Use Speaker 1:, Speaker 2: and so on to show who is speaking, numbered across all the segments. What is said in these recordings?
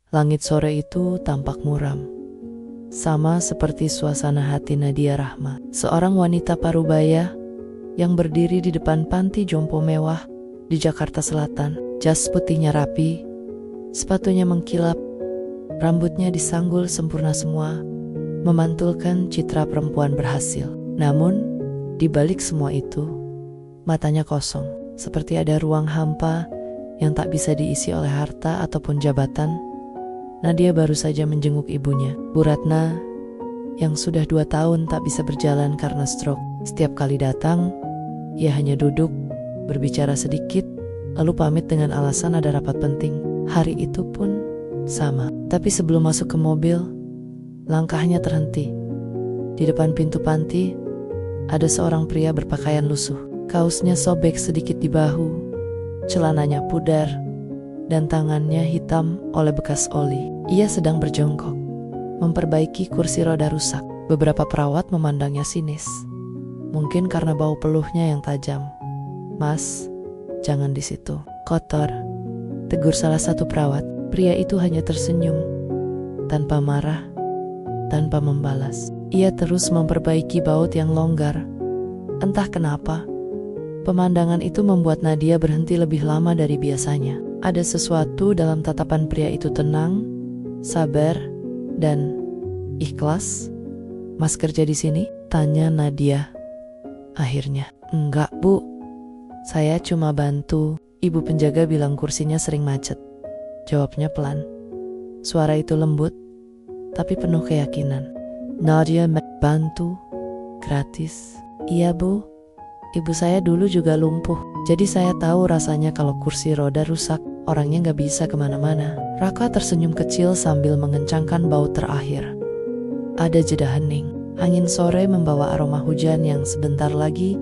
Speaker 1: Langit sore itu tampak muram, sama seperti suasana hati Nadia Rahma, seorang wanita parubaya yang berdiri di depan panti jompo mewah di Jakarta Selatan. Jas putihnya rapi, sepatunya mengkilap, rambutnya disanggul sempurna semua, memantulkan citra perempuan berhasil. Namun, di balik semua itu, matanya kosong, seperti ada ruang hampa yang tak bisa diisi oleh harta ataupun jabatan. Nadia baru saja menjenguk ibunya, Bu Ratna, yang sudah 2 tahun tak bisa berjalan karena stroke. Setiap kali datang, ia hanya duduk, berbicara sedikit, lalu pamit dengan alasan ada rapat penting. Hari itu pun sama. Tapi sebelum masuk ke mobil, langkahnya terhenti. Di depan pintu panti, ada seorang pria berpakaian lusuh. Kaosnya sobek sedikit di bahu, celananya pudar, dan tangannya hitam oleh bekas oli. Ia sedang berjongkok, memperbaiki kursi roda rusak. Beberapa perawat memandangnya sinis, mungkin karena bau peluhnya yang tajam. "Mas, jangan di situ, kotor," tegur salah satu perawat. Pria itu hanya tersenyum, tanpa marah, tanpa membalas. Ia terus memperbaiki baut yang longgar. Entah kenapa, pemandangan itu membuat Nadia berhenti lebih lama dari biasanya. Ada sesuatu dalam tatapan pria itu, tenang, sabar, dan ikhlas. "Mas kerja di sini?" tanya Nadia. Akhirnya, "Enggak, Bu. Saya cuma bantu." Ibu penjaga bilang kursinya sering macet. Jawabnya pelan. Suara itu lembut, tapi penuh keyakinan. "Nadia, bantu? Gratis?" "Iya, Bu. Ibu saya dulu juga lumpuh. Jadi saya tahu rasanya kalau kursi roda rusak, orangnya gak bisa kemana-mana." Raka tersenyum kecil sambil mengencangkan baut terakhir. Ada jeda hening. Angin sore membawa aroma hujan yang sebentar lagi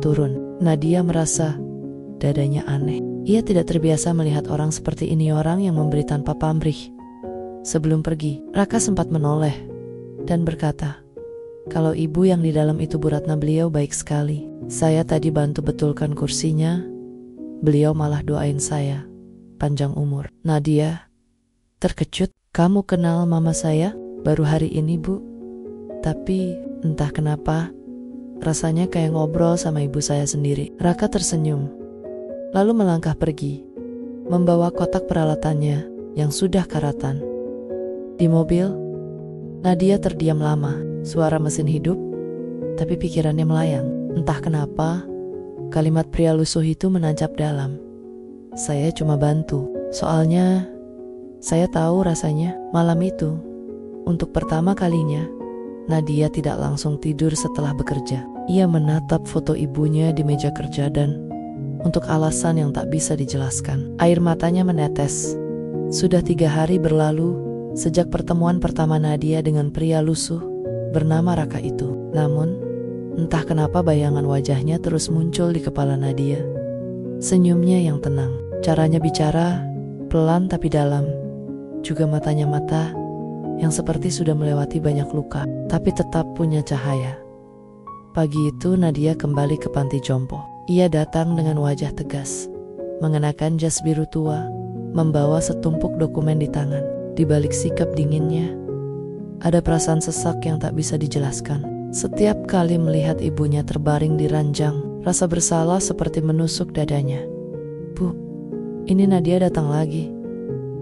Speaker 1: turun. Nadia merasa dadanya aneh. Ia tidak terbiasa melihat orang seperti ini, orang yang memberi tanpa pamrih. Sebelum pergi, Raka sempat menoleh dan berkata, "Kalau ibu yang di dalam itu Bu Ratna, beliau baik sekali. Saya tadi bantu betulkan kursinya, beliau malah doain saya panjang umur." Nadia terkejut. "Kamu kenal mama saya?" "Baru hari ini, Bu. Tapi entah kenapa, rasanya kayak ngobrol sama ibu saya sendiri." Raka tersenyum, lalu melangkah pergi, membawa kotak peralatannya yang sudah karatan. Di mobil, Nadia terdiam lama. Suara mesin hidup, tapi pikirannya melayang. Entah kenapa, kalimat pria lusuh itu menancap dalam. "Saya cuma bantu. Soalnya, saya tahu rasanya." Malam itu, untuk pertama kalinya, Nadia tidak langsung tidur setelah bekerja. Ia menatap foto ibunya di meja kerja dan, untuk alasan yang tak bisa dijelaskan, air matanya menetes. Sudah 3 hari berlalu sejak pertemuan pertama Nadia dengan pria lusuh bernama Raka itu. Namun, entah kenapa bayangan wajahnya terus muncul di kepala Nadia. Senyumnya yang tenang, caranya bicara pelan tapi dalam, juga matanya mata yang seperti sudah melewati banyak luka, tapi tetap punya cahaya. Pagi itu Nadia kembali ke panti jompo. Ia datang dengan wajah tegas, mengenakan jas biru tua, membawa setumpuk dokumen di tangan. Di balik sikap dinginnya, ada perasaan sesak yang tak bisa dijelaskan. Setiap kali melihat ibunya terbaring di ranjang, rasa bersalah seperti menusuk dadanya. "Bu, ini Nadia datang lagi,"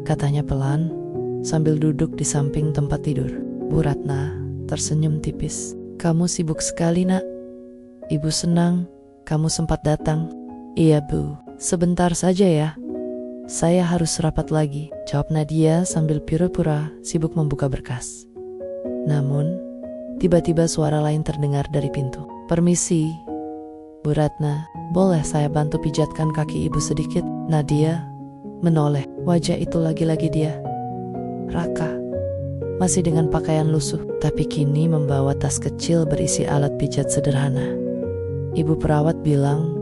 Speaker 1: katanya pelan, sambil duduk di samping tempat tidur. Bu Ratna tersenyum tipis. "Kamu sibuk sekali, Nak. Ibu senang kamu sempat datang." "Iya, Bu. Sebentar saja ya. Saya harus rapat lagi," jawab Nadia sambil pura-pura sibuk membuka berkas. Namun, tiba-tiba suara lain terdengar dari pintu. "Permisi, Bu Ratna, boleh saya bantu pijatkan kaki ibu sedikit?" Nadia menoleh. Wajah itu lagi-lagi dia. Raka, masih dengan pakaian lusuh, tapi kini membawa tas kecil berisi alat pijat sederhana. Ibu perawat bilang,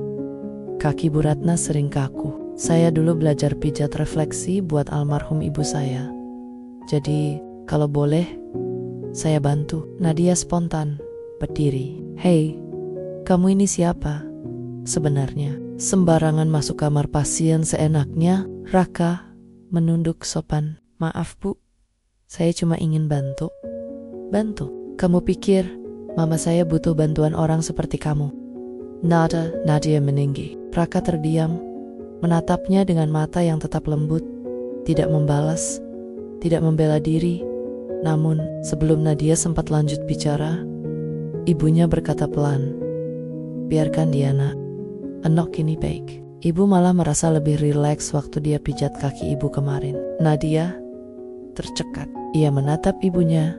Speaker 1: kaki Bu Ratna sering kaku. "Saya dulu belajar pijat refleksi buat almarhum ibu saya. Jadi, kalau boleh, saya bantu." Nadia spontan berdiri. "Hei, kamu ini siapa sebenarnya?" Sembarangan masuk kamar pasien seenaknya, Raka menunduk sopan. Maaf bu, saya cuma ingin bantu. Bantu? Kamu pikir mama saya butuh bantuan orang seperti kamu? Nada, Nadia meninggi. Raka terdiam, menatapnya dengan mata yang tetap lembut, tidak membalas, tidak membela diri. Namun, sebelum Nadia sempat lanjut bicara, ibunya berkata pelan, "Biarkan dia, nak. Anak ini baik." Ibu malah merasa lebih rileks waktu dia pijat kaki ibu kemarin. Nadia tercekat. Ia menatap ibunya,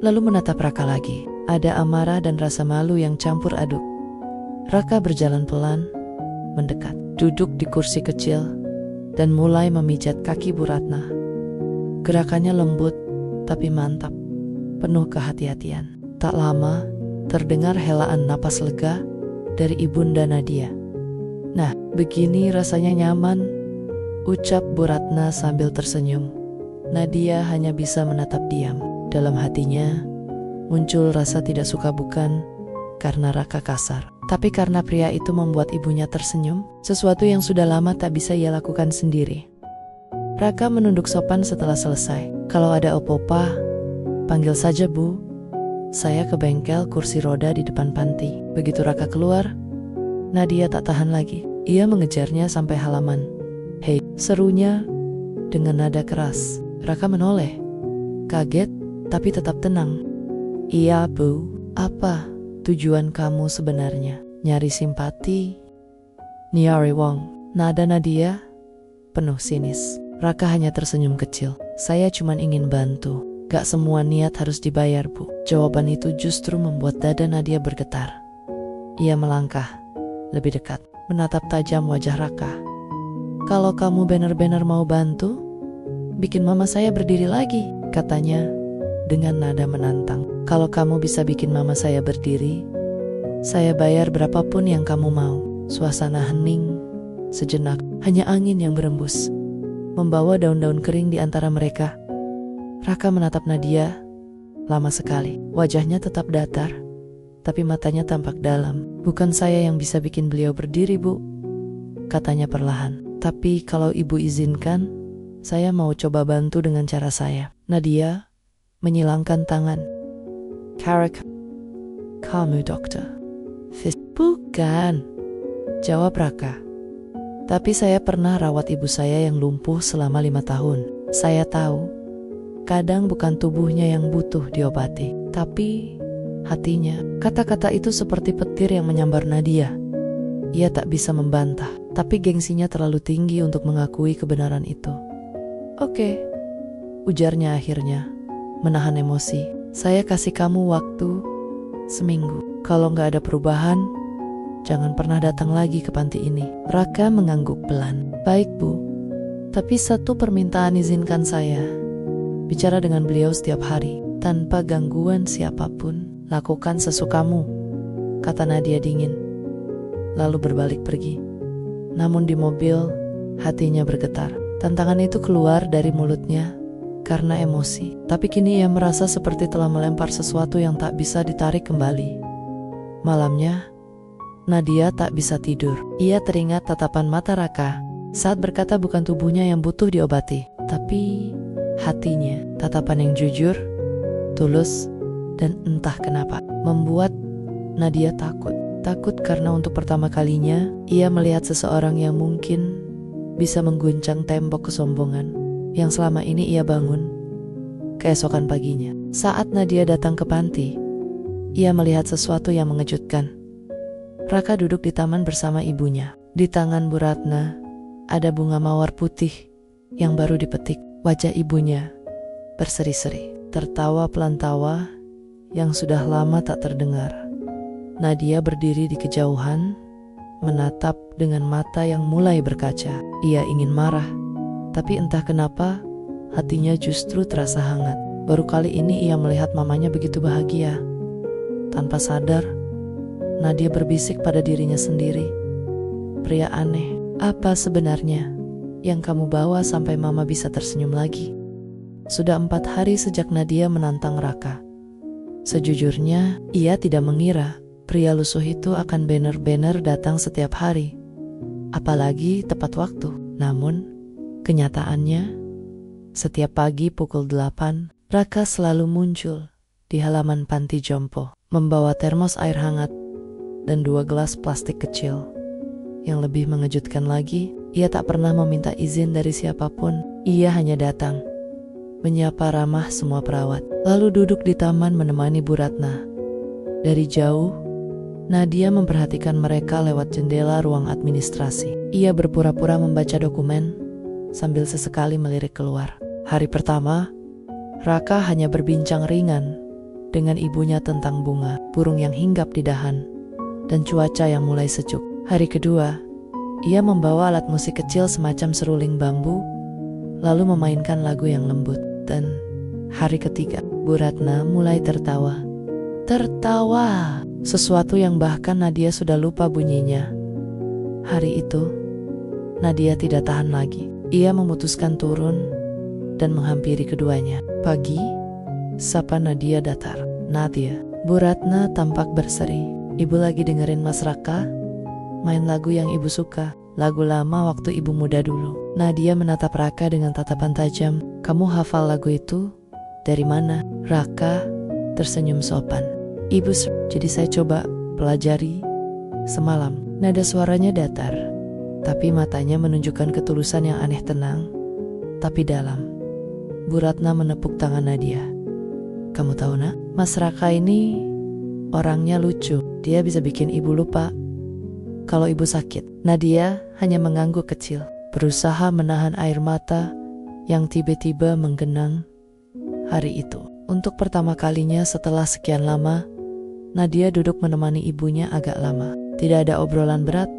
Speaker 1: lalu menatap Raka lagi. Ada amarah dan rasa malu yang campur aduk. Raka berjalan pelan, mendekat, duduk di kursi kecil, dan mulai memijat kaki Bu Ratna. Gerakannya lembut, tapi mantap, penuh kehati-hatian. Tak lama, terdengar helaan napas lega dari ibunda Nadia. "Nah, begini rasanya nyaman," ucap Bu Ratna sambil tersenyum. Nadia hanya bisa menatap diam. Dalam hatinya, muncul rasa tidak suka bukan karena Raka kasar, tapi karena pria itu membuat ibunya tersenyum, sesuatu yang sudah lama tak bisa ia lakukan sendiri. Raka menunduk sopan setelah selesai. "Kalau ada opo-opa, panggil saja Bu. Saya ke bengkel kursi roda di depan panti." Begitu Raka keluar, Nadia tak tahan lagi. Ia mengejarnya sampai halaman. "Hei," serunya dengan nada keras. Raka menoleh, kaget tapi tetap tenang. "Iya Bu, apa tujuan kamu sebenarnya? Nyari simpati?" "Nyari wong." Nada Nadia penuh sinis. Raka hanya tersenyum kecil. "Saya cuma ingin bantu. Gak semua niat harus dibayar Bu." Jawaban itu justru membuat dada Nadia bergetar. Ia melangkah lebih dekat, menatap tajam wajah Raka. "Kalau kamu benar-benar mau bantu, bikin mama saya berdiri lagi," katanya dengan nada menantang. "Kalau kamu bisa bikin mama saya berdiri, saya bayar berapapun yang kamu mau." Suasana hening sejenak, hanya angin yang berembus, membawa daun-daun kering di antara mereka. Raka menatap Nadia lama sekali. Wajahnya tetap datar, tapi matanya tampak dalam. "Bukan saya yang bisa bikin beliau berdiri Bu," katanya perlahan. "Tapi kalau ibu izinkan, saya mau coba bantu dengan cara saya." Nadia menyilangkan tangan. "Kamu dokter?" "Bukan," jawab Raka. "Tapi saya pernah rawat ibu saya yang lumpuh selama 5 tahun. Saya tahu, kadang bukan tubuhnya yang butuh diobati, tapi hatinya." Kata-kata itu seperti petir yang menyambar Nadia. Ia tak bisa membantah, tapi gengsinya terlalu tinggi untuk mengakui kebenaran itu. "Oke," ujarnya akhirnya, menahan emosi. "Saya kasih kamu waktu seminggu. Kalau gak ada perubahan, jangan pernah datang lagi ke panti ini." Raka mengangguk pelan. "Baik Bu, tapi satu permintaan izinkan saya bicara dengan beliau setiap hari, tanpa gangguan siapapun." "Lakukan sesukamu," kata Nadia dingin, lalu berbalik pergi. Namun di mobil, hatinya bergetar. Tantangan itu keluar dari mulutnya karena emosi, tapi kini ia merasa seperti telah melempar sesuatu yang tak bisa ditarik kembali. Malamnya, Nadia tak bisa tidur. Ia teringat tatapan mata Raka saat berkata bukan tubuhnya yang butuh diobati, tapi hatinya. Tatapan yang jujur, tulus, dan entah kenapa membuat Nadia takut. Takut karena untuk pertama kalinya ia melihat seseorang yang mungkin bisa mengguncang tembok kesombongan yang selama ini ia bangun. Keesokan paginya, saat Nadia datang ke panti, ia melihat sesuatu yang mengejutkan. Raka duduk di taman bersama ibunya. Di tangan Bu Ratna ada bunga mawar putih yang baru dipetik. Wajah ibunya berseri-seri, tertawa pelan tawa yang sudah lama tak terdengar. Nadia berdiri di kejauhan, menatap dengan mata yang mulai berkaca. Ia ingin marah, tapi entah kenapa hatinya justru terasa hangat. Baru kali ini ia melihat mamanya begitu bahagia. Tanpa sadar, Nadia berbisik pada dirinya sendiri. "Pria aneh, apa sebenarnya yang kamu bawa sampai mama bisa tersenyum lagi?" Sudah 4 hari sejak Nadia menantang Raka. Sejujurnya, ia tidak mengira pria lusuh itu akan benar-benar datang setiap hari, apalagi tepat waktu. Namun, kenyataannya, Setiap pagi pukul 8, Raka selalu muncul di halaman panti jompo, membawa termos air hangat dan 2 gelas plastik kecil. Yang lebih mengejutkan lagi, ia tak pernah meminta izin dari siapapun. Ia hanya datang, menyapa ramah semua perawat, lalu duduk di taman menemani Bu Ratna. Dari jauh, Nadia memperhatikan mereka lewat jendela ruang administrasi. Ia berpura-pura membaca dokumen sambil sesekali melirik keluar. Hari pertama, Raka hanya berbincang ringan dengan ibunya tentang bunga, burung yang hinggap di dahan, dan cuaca yang mulai sejuk. Hari kedua, ia membawa alat musik kecil semacam seruling bambu, lalu memainkan lagu yang lembut. Dan hari ketiga, Bu Ratna mulai tertawa. Tertawa, sesuatu yang bahkan Nadia sudah lupa bunyinya. Hari itu, Nadia tidak tahan lagi. Ia memutuskan turun dan menghampiri keduanya. Pagi, sapa Nadia datar. Nadia, Bu Ratna tampak berseri. Ibu lagi dengerin Mas Raka main lagu yang ibu suka, lagu lama waktu ibu muda dulu. Nadia menatap Raka dengan tatapan tajam. Kamu hafal lagu itu? Dari mana? Raka tersenyum sopan. Ibu, jadi saya coba pelajari semalam. Nada suaranya datar, tapi matanya menunjukkan ketulusan yang aneh tenang, tapi dalam. Bu Ratna menepuk tangan Nadia. Kamu tahu nak, Mas Raka ini orangnya lucu. Dia bisa bikin ibu lupa kalau ibu sakit. Nadia hanya mengangguk kecil, berusaha menahan air mata yang tiba-tiba menggenang. Hari itu, untuk pertama kalinya setelah sekian lama, Nadia duduk menemani ibunya agak lama. Tidak ada obrolan berat,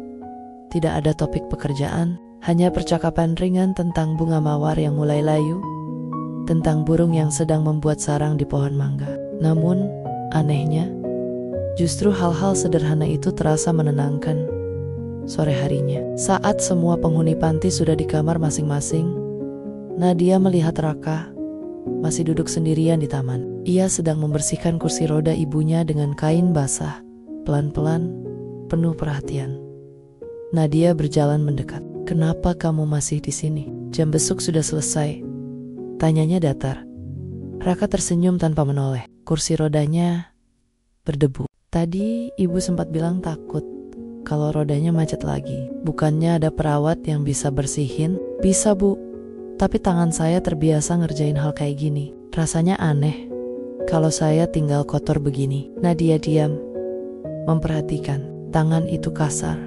Speaker 1: tidak ada topik pekerjaan, hanya percakapan ringan tentang bunga mawar yang mulai layu, tentang burung yang sedang membuat sarang di pohon mangga. Namun, anehnya, justru hal-hal sederhana itu terasa menenangkan. Sore harinya, saat semua penghuni panti sudah di kamar masing-masing, Nadia melihat Raka masih duduk sendirian di taman. Ia sedang membersihkan kursi roda ibunya dengan kain basah, pelan-pelan, penuh perhatian. Nadia berjalan mendekat. Kenapa kamu masih di sini? Jam besuk sudah selesai, tanyanya datar. Raka tersenyum tanpa menoleh. Kursi rodanya berdebu. Tadi ibu sempat bilang takut kalau rodanya macet lagi. Bukannya ada perawat yang bisa bersihin? Bisa bu, tapi tangan saya terbiasa ngerjain hal kayak gini. Rasanya aneh kalau saya tinggal kotor begini. Nadia diam, memperhatikan. Tangan itu kasar,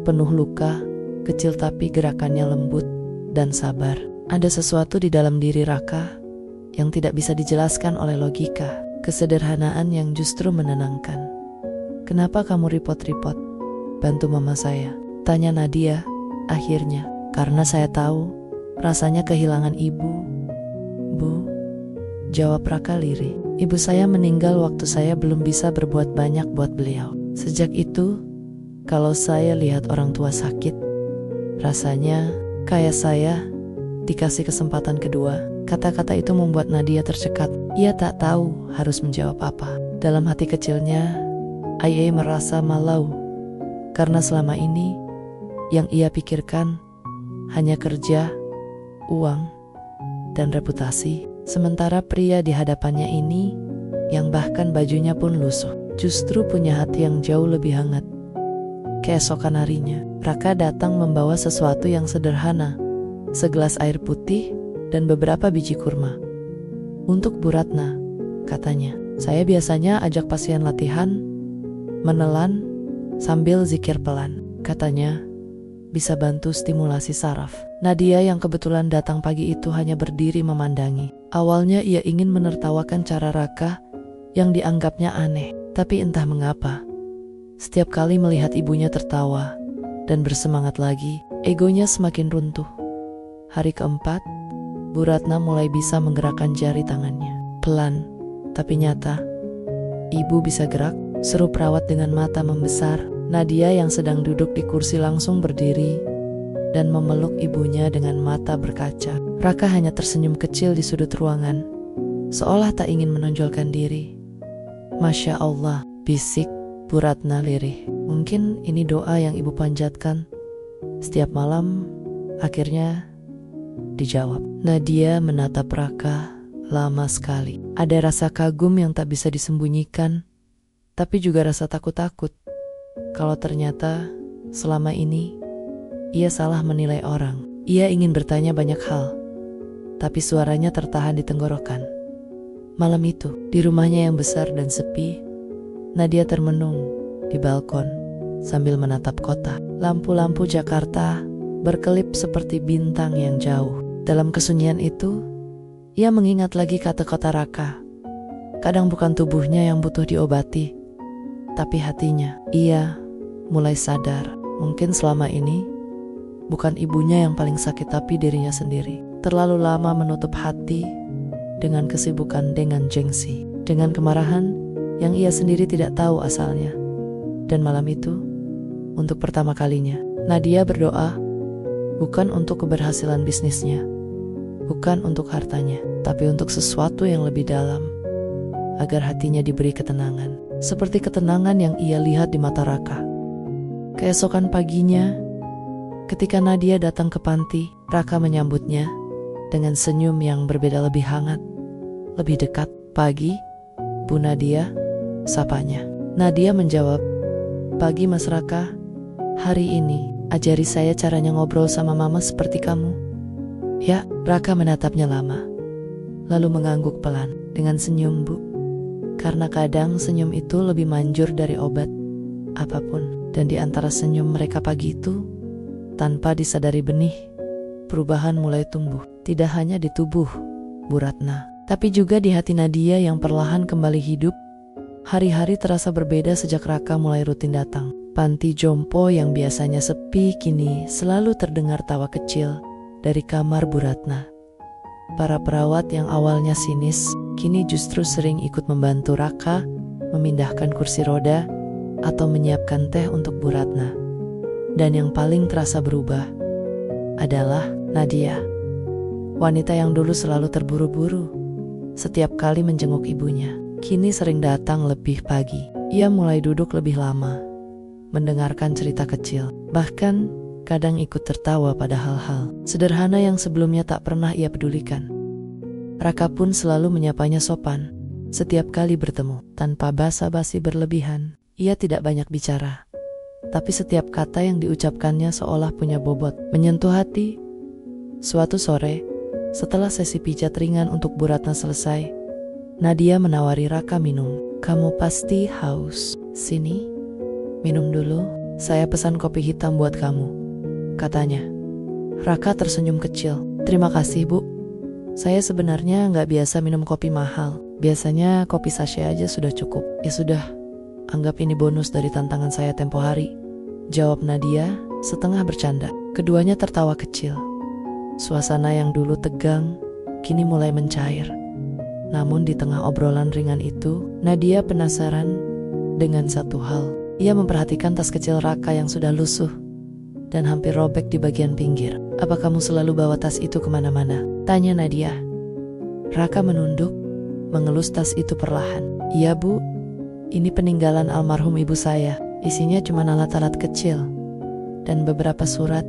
Speaker 1: penuh luka, kecil tapi gerakannya lembut dan sabar. Ada sesuatu di dalam diri Raka yang tidak bisa dijelaskan oleh logika. Kesederhanaan yang justru menenangkan. Kenapa kamu ripot-ripot? Bantu mama saya, tanya Nadia akhirnya. Karena saya tahu rasanya kehilangan ibu. Bu, jawab Raka lirih. Ibu saya meninggal waktu saya belum bisa berbuat banyak buat beliau. Sejak itu, kalau saya lihat orang tua sakit, rasanya kayak saya dikasih kesempatan kedua. Kata-kata itu membuat Nadia tercekat. Ia tak tahu harus menjawab apa. Dalam hati kecilnya, Ayah merasa malu karena selama ini yang ia pikirkan hanya kerja, uang, dan reputasi. Sementara pria di hadapannya ini, yang bahkan bajunya pun lusuh, justru punya hati yang jauh lebih hangat. Keesokan harinya, Raka datang membawa sesuatu yang sederhana, segelas air putih dan beberapa biji kurma. Untuk Bu Ratna, katanya. Saya biasanya ajak pasien latihan menelan sambil zikir pelan. Katanya, bisa bantu stimulasi saraf. Nadia yang kebetulan datang pagi itu hanya berdiri memandangi. Awalnya ia ingin menertawakan cara Raka yang dianggapnya aneh. Tapi entah mengapa, setiap kali melihat ibunya tertawa dan bersemangat lagi, egonya semakin runtuh. Hari keempat, Bu Ratna mulai bisa menggerakkan jari tangannya. Pelan, tapi nyata. Ibu bisa gerak, seru perawat dengan mata membesar. Nadia yang sedang duduk di kursi langsung berdiri dan memeluk ibunya dengan mata berkaca. Raka hanya tersenyum kecil di sudut ruangan, seolah tak ingin menonjolkan diri. Masya Allah, bisik Bu Ratna lirih. Mungkin ini doa yang ibu panjatkan setiap malam. Akhirnya dijawab. Nadia menatap Raka lama sekali. Ada rasa kagum yang tak bisa disembunyikan, tapi juga rasa takut-takut. Kalau ternyata selama ini ia salah menilai orang. Ia ingin bertanya banyak hal, tapi suaranya tertahan di tenggorokan. Malam itu, di rumahnya yang besar dan sepi, Nadia termenung di balkon sambil menatap kota. Lampu-lampu Jakarta berkelip seperti bintang yang jauh. Dalam kesunyian itu, ia mengingat lagi kata-kata Raka. Kadang bukan tubuhnya yang butuh diobati, tapi hatinya. Ia mulai sadar, mungkin selama ini bukan ibunya yang paling sakit, tapi dirinya sendiri. Terlalu lama menutup hati dengan kesibukan, dengan gengsi, dengan kemarahan yang ia sendiri tidak tahu asalnya. Dan malam itu, untuk pertama kalinya, Nadia berdoa bukan untuk keberhasilan bisnisnya, bukan untuk hartanya, tapi untuk sesuatu yang lebih dalam, agar hatinya diberi ketenangan, seperti ketenangan yang ia lihat di mata Raka. Keesokan paginya, ketika Nadia datang ke panti, Raka menyambutnya dengan senyum yang berbeda, lebih hangat, lebih dekat. "Pagi, Bu Nadia," sapanya. Nadia menjawab, "Pagi Mas Raka, hari ini ajari saya caranya ngobrol sama mama seperti kamu." "Ya." Raka menatapnya lama, lalu mengangguk pelan dengan senyum, "Bu." Karena kadang senyum itu lebih manjur dari obat apapun. Dan di antara senyum mereka pagi itu, tanpa disadari benih perubahan mulai tumbuh. Tidak hanya di tubuh Bu Ratna, tapi juga di hati Nadia yang perlahan kembali hidup. Hari-hari terasa berbeda sejak Raka mulai rutin datang. Panti jompo yang biasanya sepi kini selalu terdengar tawa kecil dari kamar Bu Ratna. Para perawat yang awalnya sinis kini justru sering ikut membantu Raka memindahkan kursi roda atau menyiapkan teh untuk Bu Ratna. Dan yang paling terasa berubah adalah Nadia. Wanita yang dulu selalu terburu-buru setiap kali menjenguk ibunya, kini sering datang lebih pagi. Ia mulai duduk lebih lama, mendengarkan cerita kecil, bahkan kadang ikut tertawa pada hal-hal sederhana yang sebelumnya tak pernah ia pedulikan. Raka pun selalu menyapanya sopan setiap kali bertemu, tanpa basa-basi berlebihan. Ia tidak banyak bicara, tapi setiap kata yang diucapkannya seolah punya bobot, menyentuh hati. Suatu sore, setelah sesi pijat ringan untuk Bu Ratna selesai, Nadia menawari Raka minum. "Kamu pasti haus. Sini, minum dulu. Saya pesan kopi hitam buat kamu," katanya. Raka tersenyum kecil. "Terima kasih, Bu. Saya sebenarnya nggak biasa minum kopi mahal. Biasanya kopi sachet aja sudah cukup." "Ya sudah, anggap ini bonus dari tantangan saya tempo hari," jawab Nadia setengah bercanda. Keduanya tertawa kecil. Suasana yang dulu tegang kini mulai mencair. Namun di tengah obrolan ringan itu, Nadia penasaran dengan satu hal. Ia memperhatikan tas kecil Raka yang sudah lusuh dan hampir robek di bagian pinggir. "Apa kamu selalu bawa tas itu kemana-mana?" tanya Nadia. Raka menunduk, mengelus tas itu perlahan. "Iya, Bu. Ini peninggalan almarhum ibu saya. Isinya cuma alat-alat kecil dan beberapa surat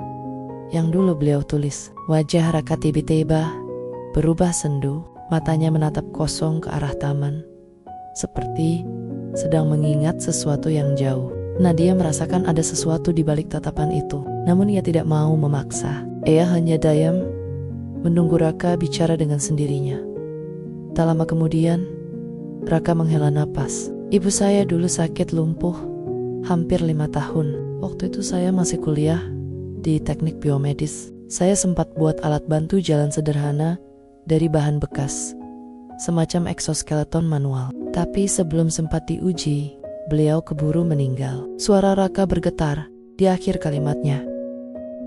Speaker 1: yang dulu beliau tulis." Wajah Raka tiba-tiba berubah sendu. Matanya menatap kosong ke arah taman, seperti sedang mengingat sesuatu yang jauh. Nadia merasakan ada sesuatu di balik tatapan itu, namun ia tidak mau memaksa. Ia hanya diam, menunggu Raka bicara dengan sendirinya. Tak lama kemudian, Raka menghela napas. "Ibu saya dulu sakit lumpuh hampir 5 tahun. Waktu itu saya masih kuliah di teknik biomedis. Saya sempat buat alat bantu jalan sederhana dari bahan bekas, semacam eksoskeleton manual. Tapi sebelum sempat diuji, beliau keburu meninggal." Suara Raka bergetar di akhir kalimatnya.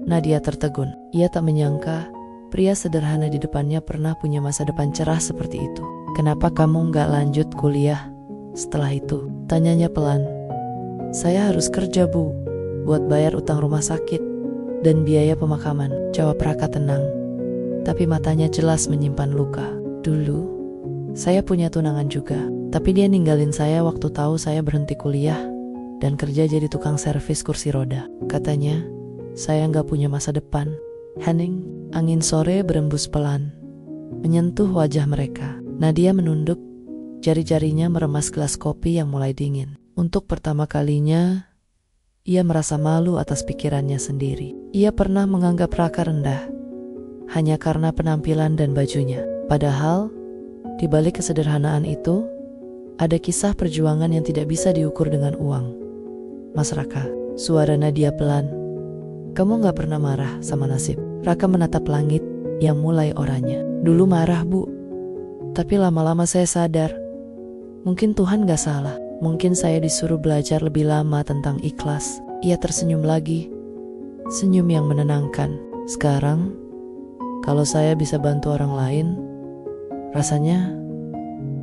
Speaker 1: Nadia tertegun. Ia tak menyangka pria sederhana di depannya pernah punya masa depan cerah seperti itu. "Kenapa kamu nggak lanjut kuliah setelah itu?" tanyanya pelan. "Saya harus kerja, Bu, buat bayar utang rumah sakit dan biaya pemakaman," jawab Raka tenang, tapi matanya jelas menyimpan luka. "Dulu, saya punya tunangan juga, tapi dia ninggalin saya waktu tahu saya berhenti kuliah dan kerja jadi tukang servis kursi roda. Katanya, saya nggak punya masa depan." "Henning, Angin sore berembus pelan, menyentuh wajah mereka. Nadia menunduk, jari-jarinya meremas gelas kopi yang mulai dingin. Untuk pertama kalinya, ia merasa malu atas pikirannya sendiri. Ia pernah menganggap Raka rendah, hanya karena penampilan dan bajunya. Padahal, di balik kesederhanaan itu, ada kisah perjuangan yang tidak bisa diukur dengan uang. Mas Raka, suara Nadia pelan. Kamu gak pernah marah sama nasib? Raka menatap langit yang mulai oranye. Dulu marah, Bu. Tapi lama-lama saya sadar, mungkin Tuhan gak salah. Mungkin saya disuruh belajar lebih lama tentang ikhlas. Ia tersenyum lagi, senyum yang menenangkan. Sekarang, kalau saya bisa bantu orang lain, rasanya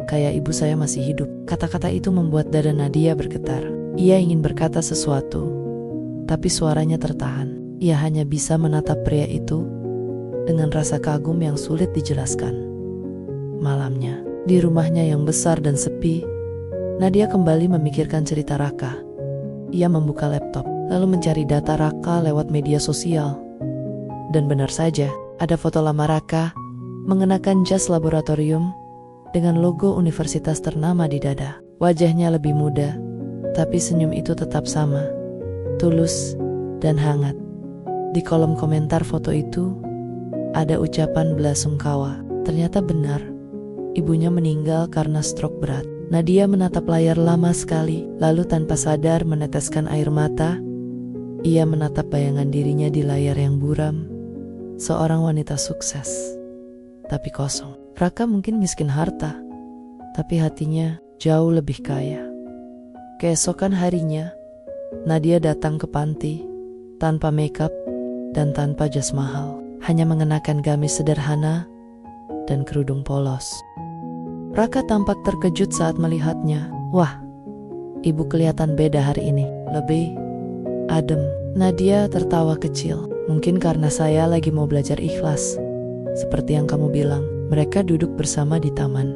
Speaker 1: kayak ibu saya masih hidup. Kata-kata itu membuat dada Nadia bergetar. Ia ingin berkata sesuatu, tapi suaranya tertahan. Ia hanya bisa menatap pria itu dengan rasa kagum yang sulit dijelaskan. Malamnya, di rumahnya yang besar dan sepi, Nadia kembali memikirkan cerita Raka. Ia membuka laptop, lalu mencari data Raka lewat media sosial. Dan benar saja, ada foto lama Raka mengenakan jas laboratorium dengan logo universitas ternama di dada. Wajahnya lebih muda, tapi senyum itu tetap sama, tulus dan hangat. Di kolom komentar foto itu, ada ucapan belasungkawa. Ternyata benar, ibunya meninggal karena stroke berat. Nadia menatap layar lama sekali, lalu tanpa sadar meneteskan air mata. Ia menatap bayangan dirinya di layar yang buram. Seorang wanita sukses, tapi kosong. Raka mungkin miskin harta, tapi hatinya jauh lebih kaya. Keesokan harinya, Nadia datang ke panti, tanpa makeup dan tanpa jas mahal, hanya mengenakan gamis sederhana dan kerudung polos. Raka tampak terkejut saat melihatnya. Wah, ibu kelihatan beda hari ini, lebih adem. Nadia tertawa kecil. Mungkin karena saya lagi mau belajar ikhlas. Seperti yang kamu bilang, mereka duduk bersama di taman,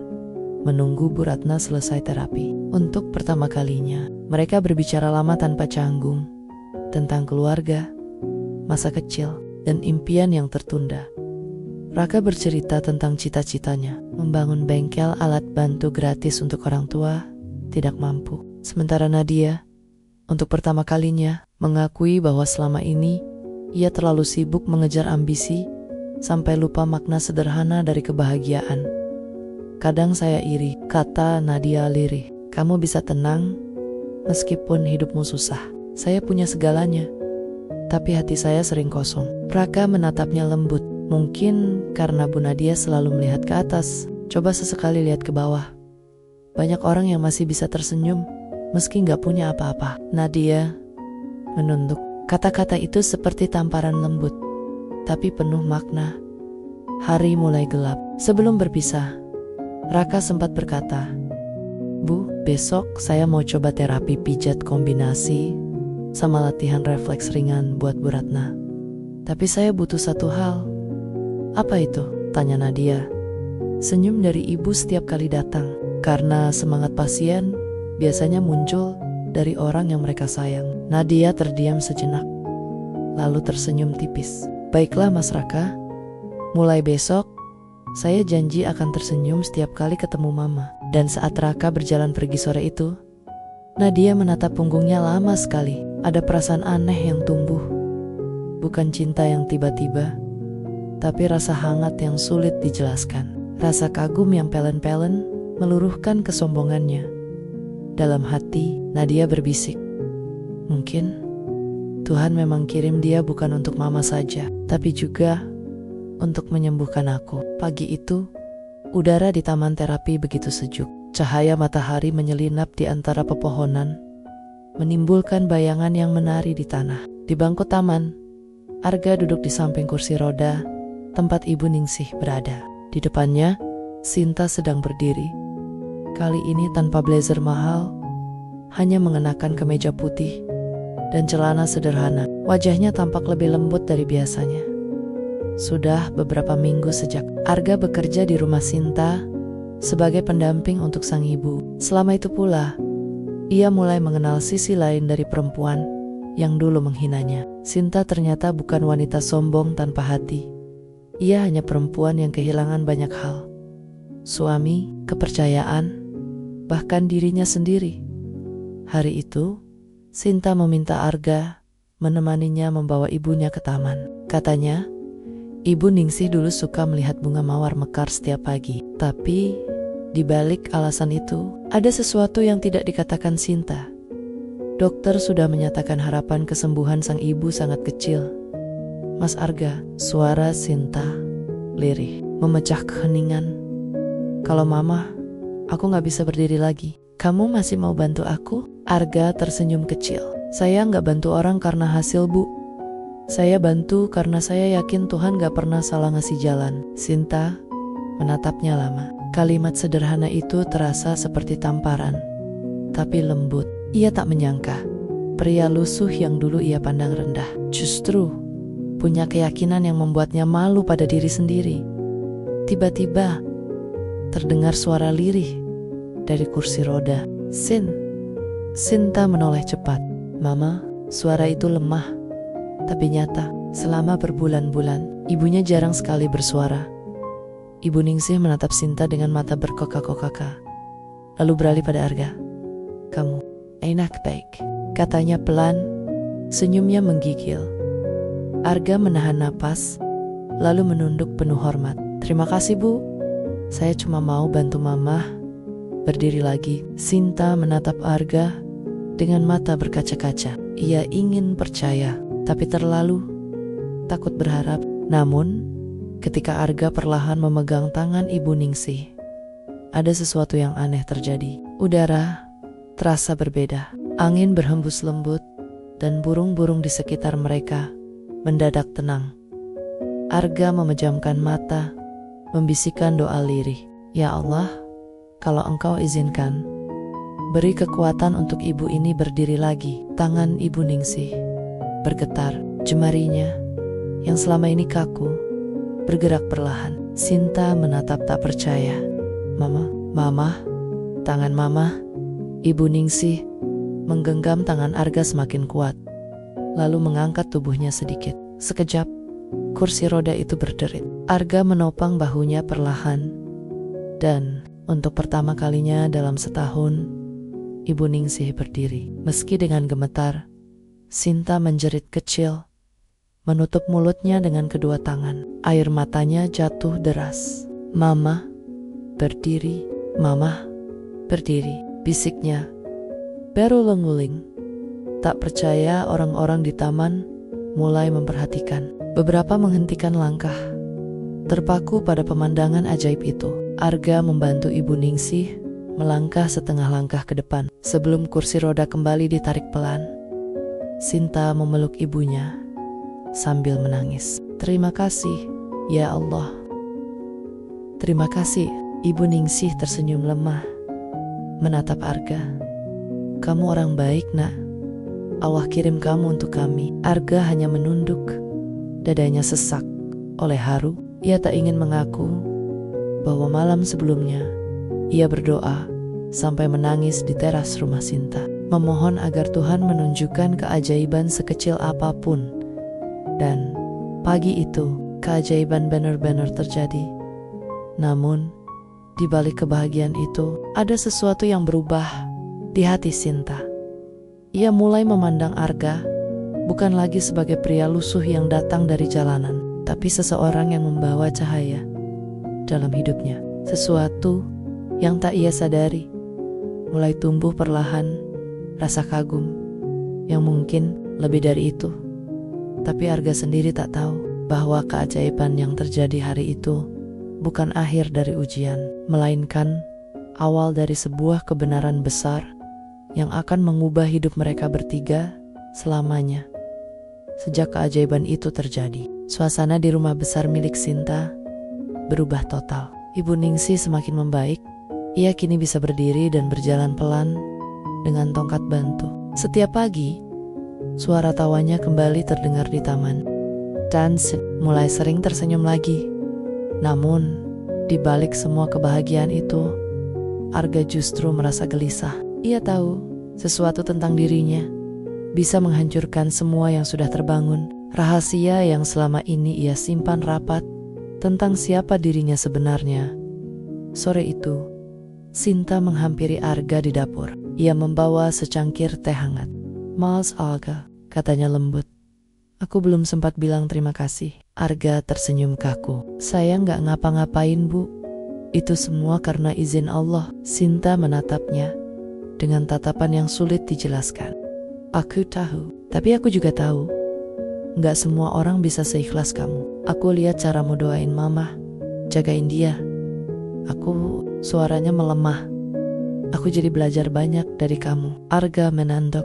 Speaker 1: menunggu Bu Ratna selesai terapi. Untuk pertama kalinya, mereka berbicara lama tanpa canggung, tentang keluarga, masa kecil, dan impian yang tertunda. Raka bercerita tentang cita-citanya, membangun bengkel alat bantu gratis untuk orang tua tidak mampu. Sementara Nadia, untuk pertama kalinya, mengakui bahwa selama ini ia terlalu sibuk mengejar ambisi sampai lupa makna sederhana dari kebahagiaan. Kadang saya iri, kata Nadia lirih. Kamu bisa tenang meskipun hidupmu susah. Saya punya segalanya, tapi hati saya sering kosong. Raka menatapnya lembut. Mungkin karena Bu Nadia selalu melihat ke atas. Coba sesekali lihat ke bawah. Banyak orang yang masih bisa tersenyum meski gak punya apa-apa. Nadia menunduk. Kata-kata itu seperti tamparan lembut, tapi penuh makna. Hari mulai gelap. Sebelum berpisah, Raka sempat berkata, Bu, besok saya mau coba terapi pijat kombinasi sama latihan refleks ringan buat Bu Ratna. Tapi saya butuh satu hal. Apa itu? Tanya Nadia. Senyum dari ibu setiap kali datang, karena semangat pasien biasanya muncul dari orang yang mereka sayang. Nadia terdiam sejenak, lalu tersenyum tipis. Baiklah Mas Raka, mulai besok saya janji akan tersenyum setiap kali ketemu Mama. Dan saat Raka berjalan pergi sore itu, Nadia menatap punggungnya lama sekali. Ada perasaan aneh yang tumbuh. Bukan cinta yang tiba-tiba, tapi rasa hangat yang sulit dijelaskan. Rasa kagum yang pelen-pelen meluruhkan kesombongannya. Dalam hati, Nadia berbisik, mungkin Tuhan memang kirim dia bukan untuk Mama saja, tapi juga untuk menyembuhkan aku. Pagi itu, udara di taman terapi begitu sejuk. Cahaya matahari menyelinap di antara pepohonan, menimbulkan bayangan yang menari di tanah. Di bangku taman, Arga duduk di samping kursi roda, tempat Ibu Ningsih berada. Di depannya, Sinta sedang berdiri. Kali ini tanpa blazer mahal, hanya mengenakan kemeja putih dan celana sederhana. Wajahnya tampak lebih lembut dari biasanya. Sudah beberapa minggu sejak Arga bekerja di rumah Sinta sebagai pendamping untuk sang ibu. Selama itu pula, ia mulai mengenal sisi lain dari perempuan yang dulu menghinanya. Sinta ternyata bukan wanita sombong tanpa hati. Ia hanya perempuan yang kehilangan banyak hal. Suami, kepercayaan, bahkan dirinya sendiri. Hari itu, Sinta meminta Arga menemaninya membawa ibunya ke taman. Katanya, Ibu Ningsih dulu suka melihat bunga mawar mekar setiap pagi. Tapi, di balik alasan itu, ada sesuatu yang tidak dikatakan Sinta. Dokter sudah menyatakan harapan kesembuhan sang ibu sangat kecil. Mas Arga, suara Sinta lirih, memecah keheningan. Kalau mama, aku gak bisa berdiri lagi. Kamu masih mau bantu aku? Arga tersenyum kecil. Saya gak bantu orang karena hasil, Bu. Saya bantu karena saya yakin Tuhan gak pernah salah ngasih jalan. Sinta menatapnya lama. Kalimat sederhana itu terasa seperti tamparan, tapi lembut. Ia tak menyangka, pria lusuh yang dulu ia pandang rendah, justru punya keyakinan yang membuatnya malu pada diri sendiri. Tiba-tiba, terdengar suara lirih dari kursi roda. Sinta menoleh cepat. Mama, suara itu lemah tapi nyata. Selama berbulan-bulan, ibunya jarang sekali bersuara. Ibu Ningsih menatap Sinta dengan mata berkokak-kokak, lalu beralih pada Arga. Kamu enak baik, katanya pelan, senyumnya menggigil. Arga menahan napas, lalu menunduk penuh hormat. Terima kasih, Bu. Saya cuma mau bantu Mama berdiri lagi. Sinta menatap Arga dengan mata berkaca-kaca. Ia ingin percaya, tapi terlalu takut berharap. Namun, ketika Arga perlahan memegang tangan Ibu Ningsih, ada sesuatu yang aneh terjadi. Udara terasa berbeda. Angin berhembus lembut dan burung-burung di sekitar mereka mendadak tenang. Arga memejamkan mata, membisikkan doa lirih. Ya Allah, kalau Engkau izinkan, beri kekuatan untuk ibu ini berdiri lagi. Tangan Ibu Ningsih bergetar, jemarinya yang selama ini kaku bergerak perlahan. Sinta menatap tak percaya. Mama, tangan Mama. Ibu Ningsih menggenggam tangan Arga semakin kuat, lalu mengangkat tubuhnya sedikit. Sekejap, kursi roda itu berderit. Arga menopang bahunya perlahan, dan untuk pertama kalinya dalam setahun, Ibu Ningsih berdiri. Meski dengan gemetar, Sinta menjerit kecil, menutup mulutnya dengan kedua tangan. Air matanya jatuh deras. Mama, berdiri. Mama, berdiri, bisiknya. Baru lenguling. Tak percaya orang-orang di taman mulai memperhatikan. Beberapa menghentikan langkah, terpaku pada pemandangan ajaib itu. Arga membantu Ibu Ningsih melangkah setengah langkah ke depan. Sebelum kursi roda kembali ditarik pelan, Sinta memeluk ibunya sambil menangis. Terima kasih, ya Allah. Terima kasih. Ibu Ningsih tersenyum lemah, menatap Arga. Kamu orang baik, Nak. Allah kirim kamu untuk kami. Arga hanya menunduk, dadanya sesak oleh haru. Ia tak ingin mengaku bahwa malam sebelumnya ia berdoa sampai menangis di teras rumah Sinta, memohon agar Tuhan menunjukkan keajaiban sekecil apapun. Dan pagi itu, keajaiban benar-benar terjadi. Namun, di balik kebahagiaan itu, ada sesuatu yang berubah di hati Sinta. Ia mulai memandang Arga bukan lagi sebagai pria lusuh yang datang dari jalanan, tapi seseorang yang membawa cahaya dalam hidupnya. Sesuatu yang tak ia sadari mulai tumbuh perlahan, rasa kagum yang mungkin lebih dari itu. Tapi Arga sendiri tak tahu bahwa keajaiban yang terjadi hari itu bukan akhir dari ujian, melainkan awal dari sebuah kebenaran besar yang akan mengubah hidup mereka bertiga selamanya. Sejak keajaiban itu terjadi, suasana di rumah besar milik Sinta berubah total. Ibu Ningsih semakin membaik. Ia kini bisa berdiri dan berjalan pelan dengan tongkat bantu. Setiap pagi, suara tawanya kembali terdengar di taman, dan mulai sering tersenyum lagi. Namun, di balik semua kebahagiaan itu, Arga justru merasa gelisah. Ia tahu sesuatu tentang dirinya bisa menghancurkan semua yang sudah terbangun. Rahasia yang selama ini ia simpan rapat tentang siapa dirinya sebenarnya. Sore itu, Sinta menghampiri Arga di dapur. Ia membawa secangkir teh hangat. "Mas Arga," katanya lembut. "Aku belum sempat bilang terima kasih." Arga tersenyum kaku. "Saya nggak ngapa-ngapain, Bu. Itu semua karena izin Allah." Sinta menatapnya dengan tatapan yang sulit dijelaskan. "Aku tahu, tapi aku juga tahu nggak semua orang bisa seikhlas kamu. Aku lihat caramu doain mama, jagain dia. Suaranya melemah. Aku jadi belajar banyak dari kamu." Arga menanduk,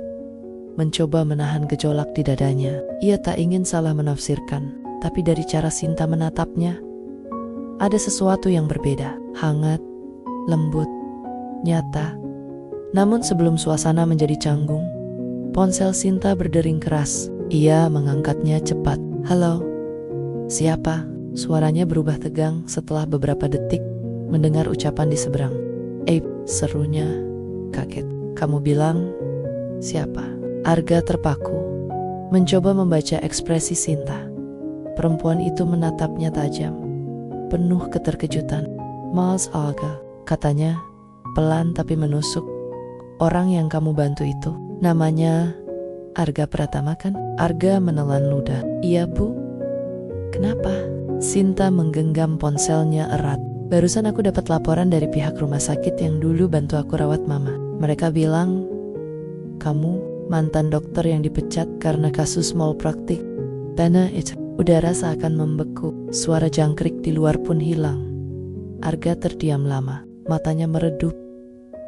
Speaker 1: mencoba menahan gejolak di dadanya. Ia tak ingin salah menafsirkan, tapi dari cara Sinta menatapnya, ada sesuatu yang berbeda. Hangat, lembut, nyata. Namun sebelum suasana menjadi canggung, ponsel Sinta berdering keras. Ia mengangkatnya cepat. "Halo, siapa?" Suaranya berubah tegang setelah beberapa detik mendengar ucapan di seberang. Serunya kaget. "Kamu bilang siapa?" Arga terpaku, mencoba membaca ekspresi Sinta. Perempuan itu menatapnya tajam, penuh keterkejutan. "Mas Arga," katanya, pelan tapi menusuk. "Orang yang kamu bantu itu, namanya Arga Pratama kan?" Arga menelan ludah. "Iya, Bu." "Kenapa?" Sinta menggenggam ponselnya erat. "Barusan aku dapat laporan dari pihak rumah sakit yang dulu bantu aku rawat mama. Mereka bilang kamu mantan dokter yang dipecat karena kasus malpraktik." Tanah itu, udara seakan membeku. Suara jangkrik di luar pun hilang. Arga terdiam lama, matanya meredup,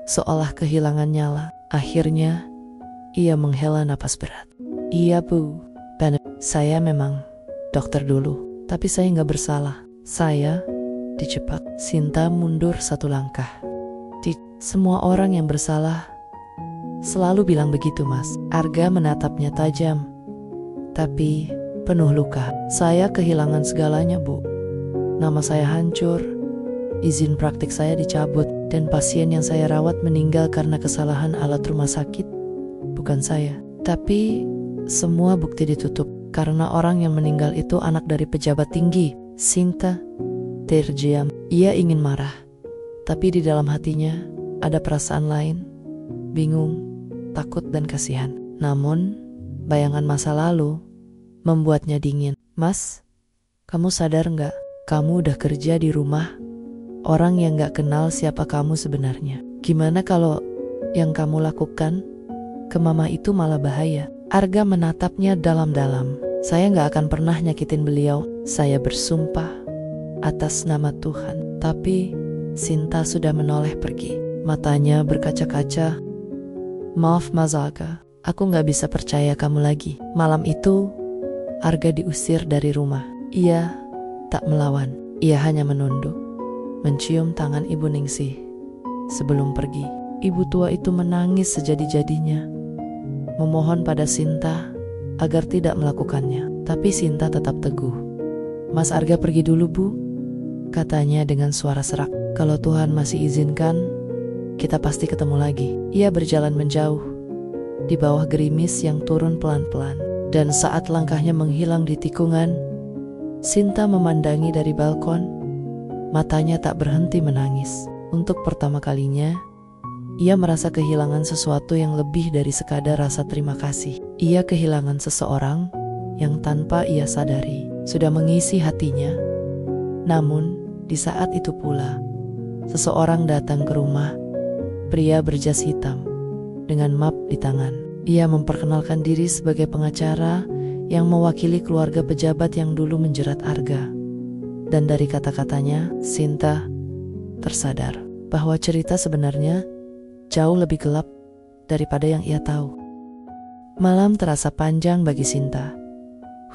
Speaker 1: seolah kehilangan nyala. Akhirnya, ia menghela napas berat. "Iya, Bu. Saya memang dokter dulu, tapi saya nggak bersalah. Saya dijebak." Sinta mundur satu langkah. "Semua orang yang bersalah selalu bilang begitu, Mas." Arga menatapnya tajam, tapi penuh luka. "Saya kehilangan segalanya, Bu. Nama saya hancur, izin praktik saya dicabut, dan pasien yang saya rawat meninggal karena kesalahan alat rumah sakit. Bukan saya. Tapi semua bukti ditutup karena orang yang meninggal itu anak dari pejabat tinggi." Sinta terdiam. Ia ingin marah, tapi di dalam hatinya ada perasaan lain, bingung, takut, dan kasihan. Namun, bayangan masa lalu membuatnya dingin. "Mas, kamu sadar nggak? Kamu udah kerja di rumah orang yang nggak kenal siapa kamu sebenarnya. Gimana kalau yang kamu lakukan ke mama itu malah bahaya?" Arga menatapnya dalam-dalam. "Saya nggak akan pernah nyakitin beliau. Saya bersumpah atas nama Tuhan." Tapi Sinta sudah menoleh pergi. Matanya berkaca-kaca. "Maaf, Mas Arga. Aku nggak bisa percaya kamu lagi." Malam itu, Arga diusir dari rumah. Ia tak melawan. Ia hanya menunduk, mencium tangan Ibu Ningsih. Sebelum pergi, ibu tua itu menangis sejadi-jadinya, memohon pada Sinta agar tidak melakukannya. Tapi Sinta tetap teguh. "Mas Arga pergi dulu, Bu," katanya dengan suara serak. "Kalau Tuhan masih izinkan, kita pasti ketemu lagi." Ia berjalan menjauh di bawah gerimis yang turun pelan-pelan. Dan saat langkahnya menghilang di tikungan, Sinta memandangi dari balkon. Matanya tak berhenti menangis. Untuk pertama kalinya, ia merasa kehilangan sesuatu yang lebih dari sekadar rasa terima kasih. Ia kehilangan seseorang yang tanpa ia sadari sudah mengisi hatinya. Namun, di saat itu pula, seseorang datang ke rumah. Pria berjas hitam dengan map di tangan. Ia memperkenalkan diri sebagai pengacara yang mewakili keluarga pejabat yang dulu menjerat Arga. Dan dari kata-katanya, Sinta tersadar bahwa cerita sebenarnya jauh lebih gelap daripada yang ia tahu. Malam terasa panjang bagi Sinta.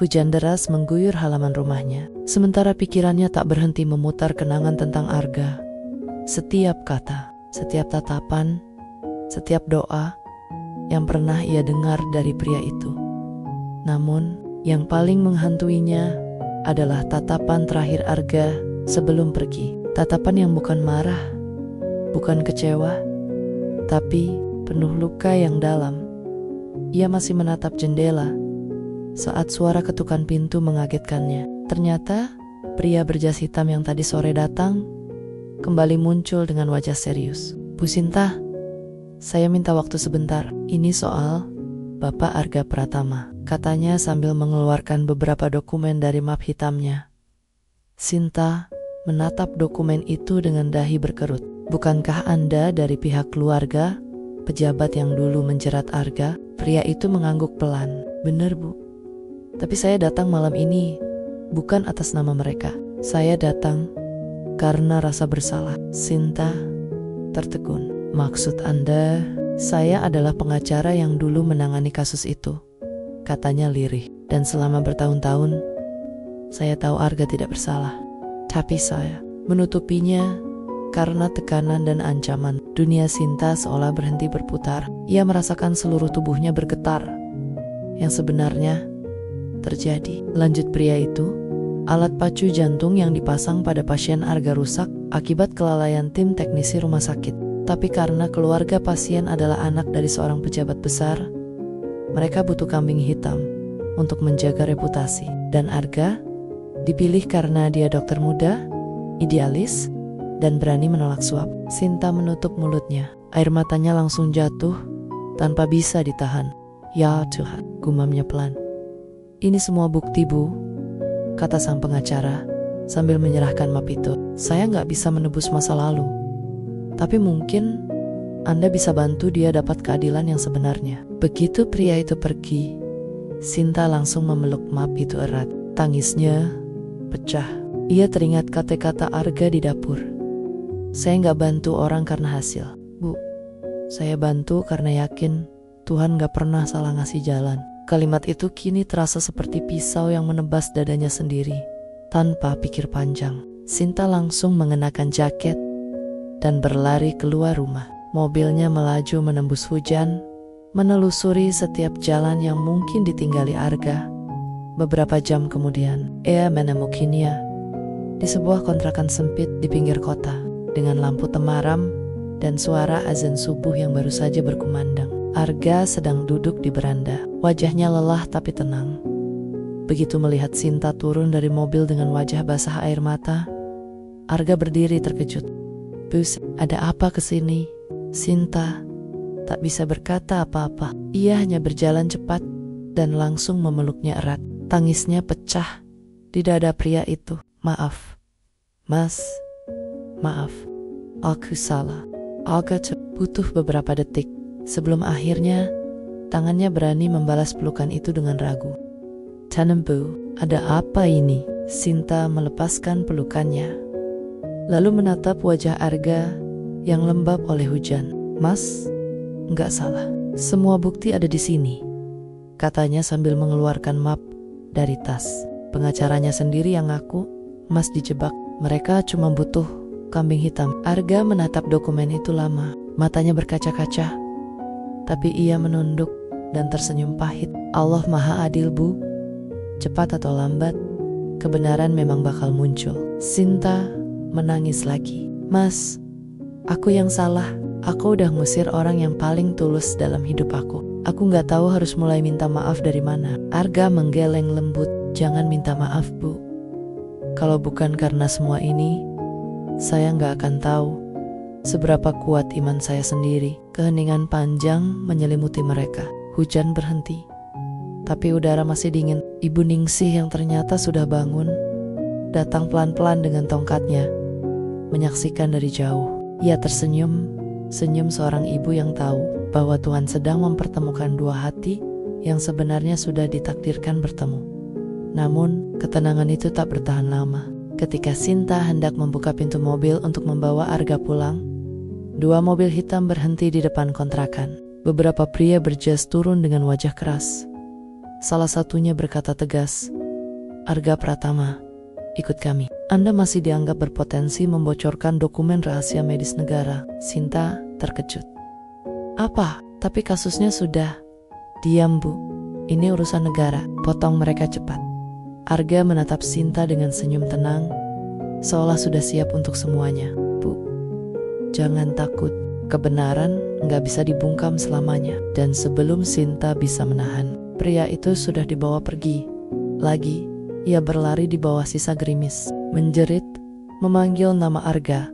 Speaker 1: Hujan deras mengguyur halaman rumahnya, sementara pikirannya tak berhenti memutar kenangan tentang Arga. Setiap kata, setiap tatapan, setiap doa yang pernah ia dengar dari pria itu. Namun, yang paling menghantuinya adalah tatapan terakhir Arga sebelum pergi. Tatapan yang bukan marah, bukan kecewa, tapi penuh luka yang dalam. Ia masih menatap jendela saat suara ketukan pintu mengagetkannya. Ternyata Pria berjas hitam yang tadi sore datang kembali muncul dengan wajah serius. Bu Sinta, saya minta waktu sebentar. Ini soal Bapak Arga Pratama, katanya sambil mengeluarkan beberapa dokumen dari map hitamnya. Sinta menatap dokumen itu dengan dahi berkerut. Bukankah Anda dari pihak keluarga, pejabat yang dulu menjerat Arga? Pria itu mengangguk pelan. Benar, Bu. Tapi saya datang malam ini bukan atas nama mereka. Saya datang karena rasa bersalah. Sinta tertegun. Maksud Anda? Saya adalah pengacara yang dulu menangani kasus itu, katanya lirih. Dan selama bertahun-tahun, saya tahu Arga tidak bersalah. Tapi saya menutupinya karena tekanan dan ancaman. Dunia Sinta seolah berhenti berputar. Ia merasakan seluruh tubuhnya bergetar. Yang sebenarnya terjadi, lanjut pria itu, alat pacu jantung yang dipasang pada pasien Arga rusak akibat kelalaian tim teknisi rumah sakit. Tapi karena keluarga pasien adalah anak dari seorang pejabat besar, mereka butuh kambing hitam untuk menjaga reputasi. Dan Arga dipilih karena dia dokter muda, idealis, dan berani menolak suap. Sinta menutup mulutnya. Air matanya langsung jatuh tanpa bisa ditahan. Ya Tuhan, gumamnya pelan. Ini semua bukti, Bu, kata sang pengacara sambil menyerahkan map itu. Saya nggak bisa menebus masa lalu, tapi mungkin Anda bisa bantu dia dapat keadilan yang sebenarnya. Begitu pria itu pergi, Sinta langsung memeluk map itu erat. Tangisnya pecah. Ia teringat kata-kata Arga di dapur. Saya nggak bantu orang karena hasil, Bu. Saya bantu karena yakin Tuhan nggak pernah salah ngasih jalan. Kalimat itu kini terasa seperti pisau yang menebas dadanya sendiri. Tanpa pikir panjang, Sinta langsung mengenakan jaket dan berlari keluar rumah. Mobilnya melaju menembus hujan, menelusuri setiap jalan yang mungkin ditinggali Arga. Beberapa jam kemudian, ia menemukannya di sebuah kontrakan sempit di pinggir kota, dengan lampu temaram dan suara azan subuh yang baru saja berkumandang. Arga sedang duduk di beranda, wajahnya lelah tapi tenang. Begitu melihat Sinta turun dari mobil dengan wajah basah air mata, Arga berdiri terkejut. Bus, ada apa kesini? Sinta tak bisa berkata apa-apa. Ia hanya berjalan cepat dan langsung memeluknya erat. Tangisnya pecah di dada pria itu. Maaf, Mas. Maaf, aku salah. Arga butuh beberapa detik sebelum akhirnya tangannya berani membalas pelukan itu dengan ragu. Tanembu, ada apa ini? Sinta melepaskan pelukannya, lalu menatap wajah Arga yang lembab oleh hujan. Mas, nggak salah. Semua bukti ada di sini, katanya sambil mengeluarkan map dari tas. Pengacaranya sendiri yang ngaku Mas dijebak. Mereka cuma butuh kambing hitam. Arga menatap dokumen itu lama, matanya berkaca-kaca. Tapi ia menunduk dan tersenyum pahit. Allah Maha Adil, Bu. Cepat atau lambat, kebenaran memang bakal muncul. Sinta menangis lagi. Mas, aku yang salah. Aku udah ngusir orang yang paling tulus dalam hidup aku. Aku gak tahu harus mulai minta maaf dari mana. Arga menggeleng lembut. Jangan minta maaf, Bu. Kalau bukan karena semua ini, saya gak akan tahu seberapa kuat iman saya sendiri. Keheningan panjang menyelimuti mereka. Hujan berhenti, tapi udara masih dingin. Ibu Ningsih yang ternyata sudah bangun datang pelan-pelan dengan tongkatnya, menyaksikan dari jauh. Ia tersenyum, senyum seorang ibu yang tahu bahwa Tuhan sedang mempertemukan dua hati yang sebenarnya sudah ditakdirkan bertemu. Namun, ketenangan itu tak bertahan lama. Ketika Sinta hendak membuka pintu mobil untuk membawa Arga pulang, dua mobil hitam berhenti di depan kontrakan. Beberapa pria berjas turun dengan wajah keras. Salah satunya berkata tegas, Arga Pratama, ikut kami. Anda masih dianggap berpotensi membocorkan dokumen rahasia medis negara. Sinta terkejut. Apa? Tapi kasusnya sudah. Diam, Bu. Ini urusan negara. Potong mereka cepat. Arga menatap Sinta dengan senyum tenang, seolah sudah siap untuk semuanya. Bu, jangan takut. Kebenaran nggak bisa dibungkam selamanya. Dan sebelum Sinta bisa menahan, pria itu sudah dibawa pergi. Lagi, Ia berlari di bawah sisa gerimis, menjerit, memanggil nama Arga.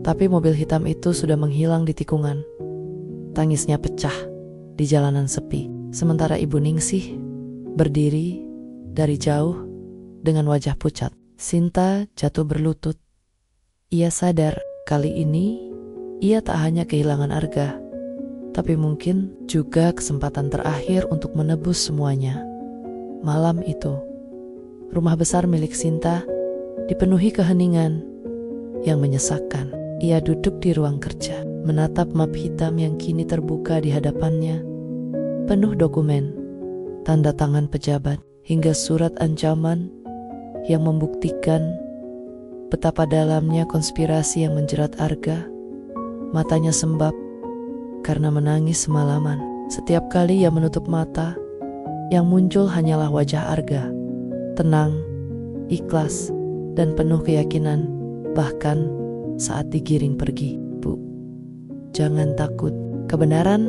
Speaker 1: Tapi mobil hitam itu sudah menghilang di tikungan. Tangisnya pecah di jalanan sepi. Sementara Ibu Ningsih berdiri dari jauh dengan wajah pucat. Sinta jatuh berlutut. Ia sadar kali ini ia tak hanya kehilangan Arga, tapi mungkin juga kesempatan terakhir untuk menebus semuanya. Malam itu, rumah besar milik Sinta dipenuhi keheningan yang menyesakkan. Ia duduk di ruang kerja, menatap map hitam yang kini terbuka di hadapannya, penuh dokumen, tanda tangan pejabat, hingga surat ancaman yang membuktikan betapa dalamnya konspirasi yang menjerat Arga. Matanya sembab karena menangis semalaman. Setiap kali ia menutup mata, yang muncul hanyalah wajah Arga, tenang, ikhlas, dan penuh keyakinan. Bahkan saat digiring pergi, "Bu, jangan takut. Kebenaran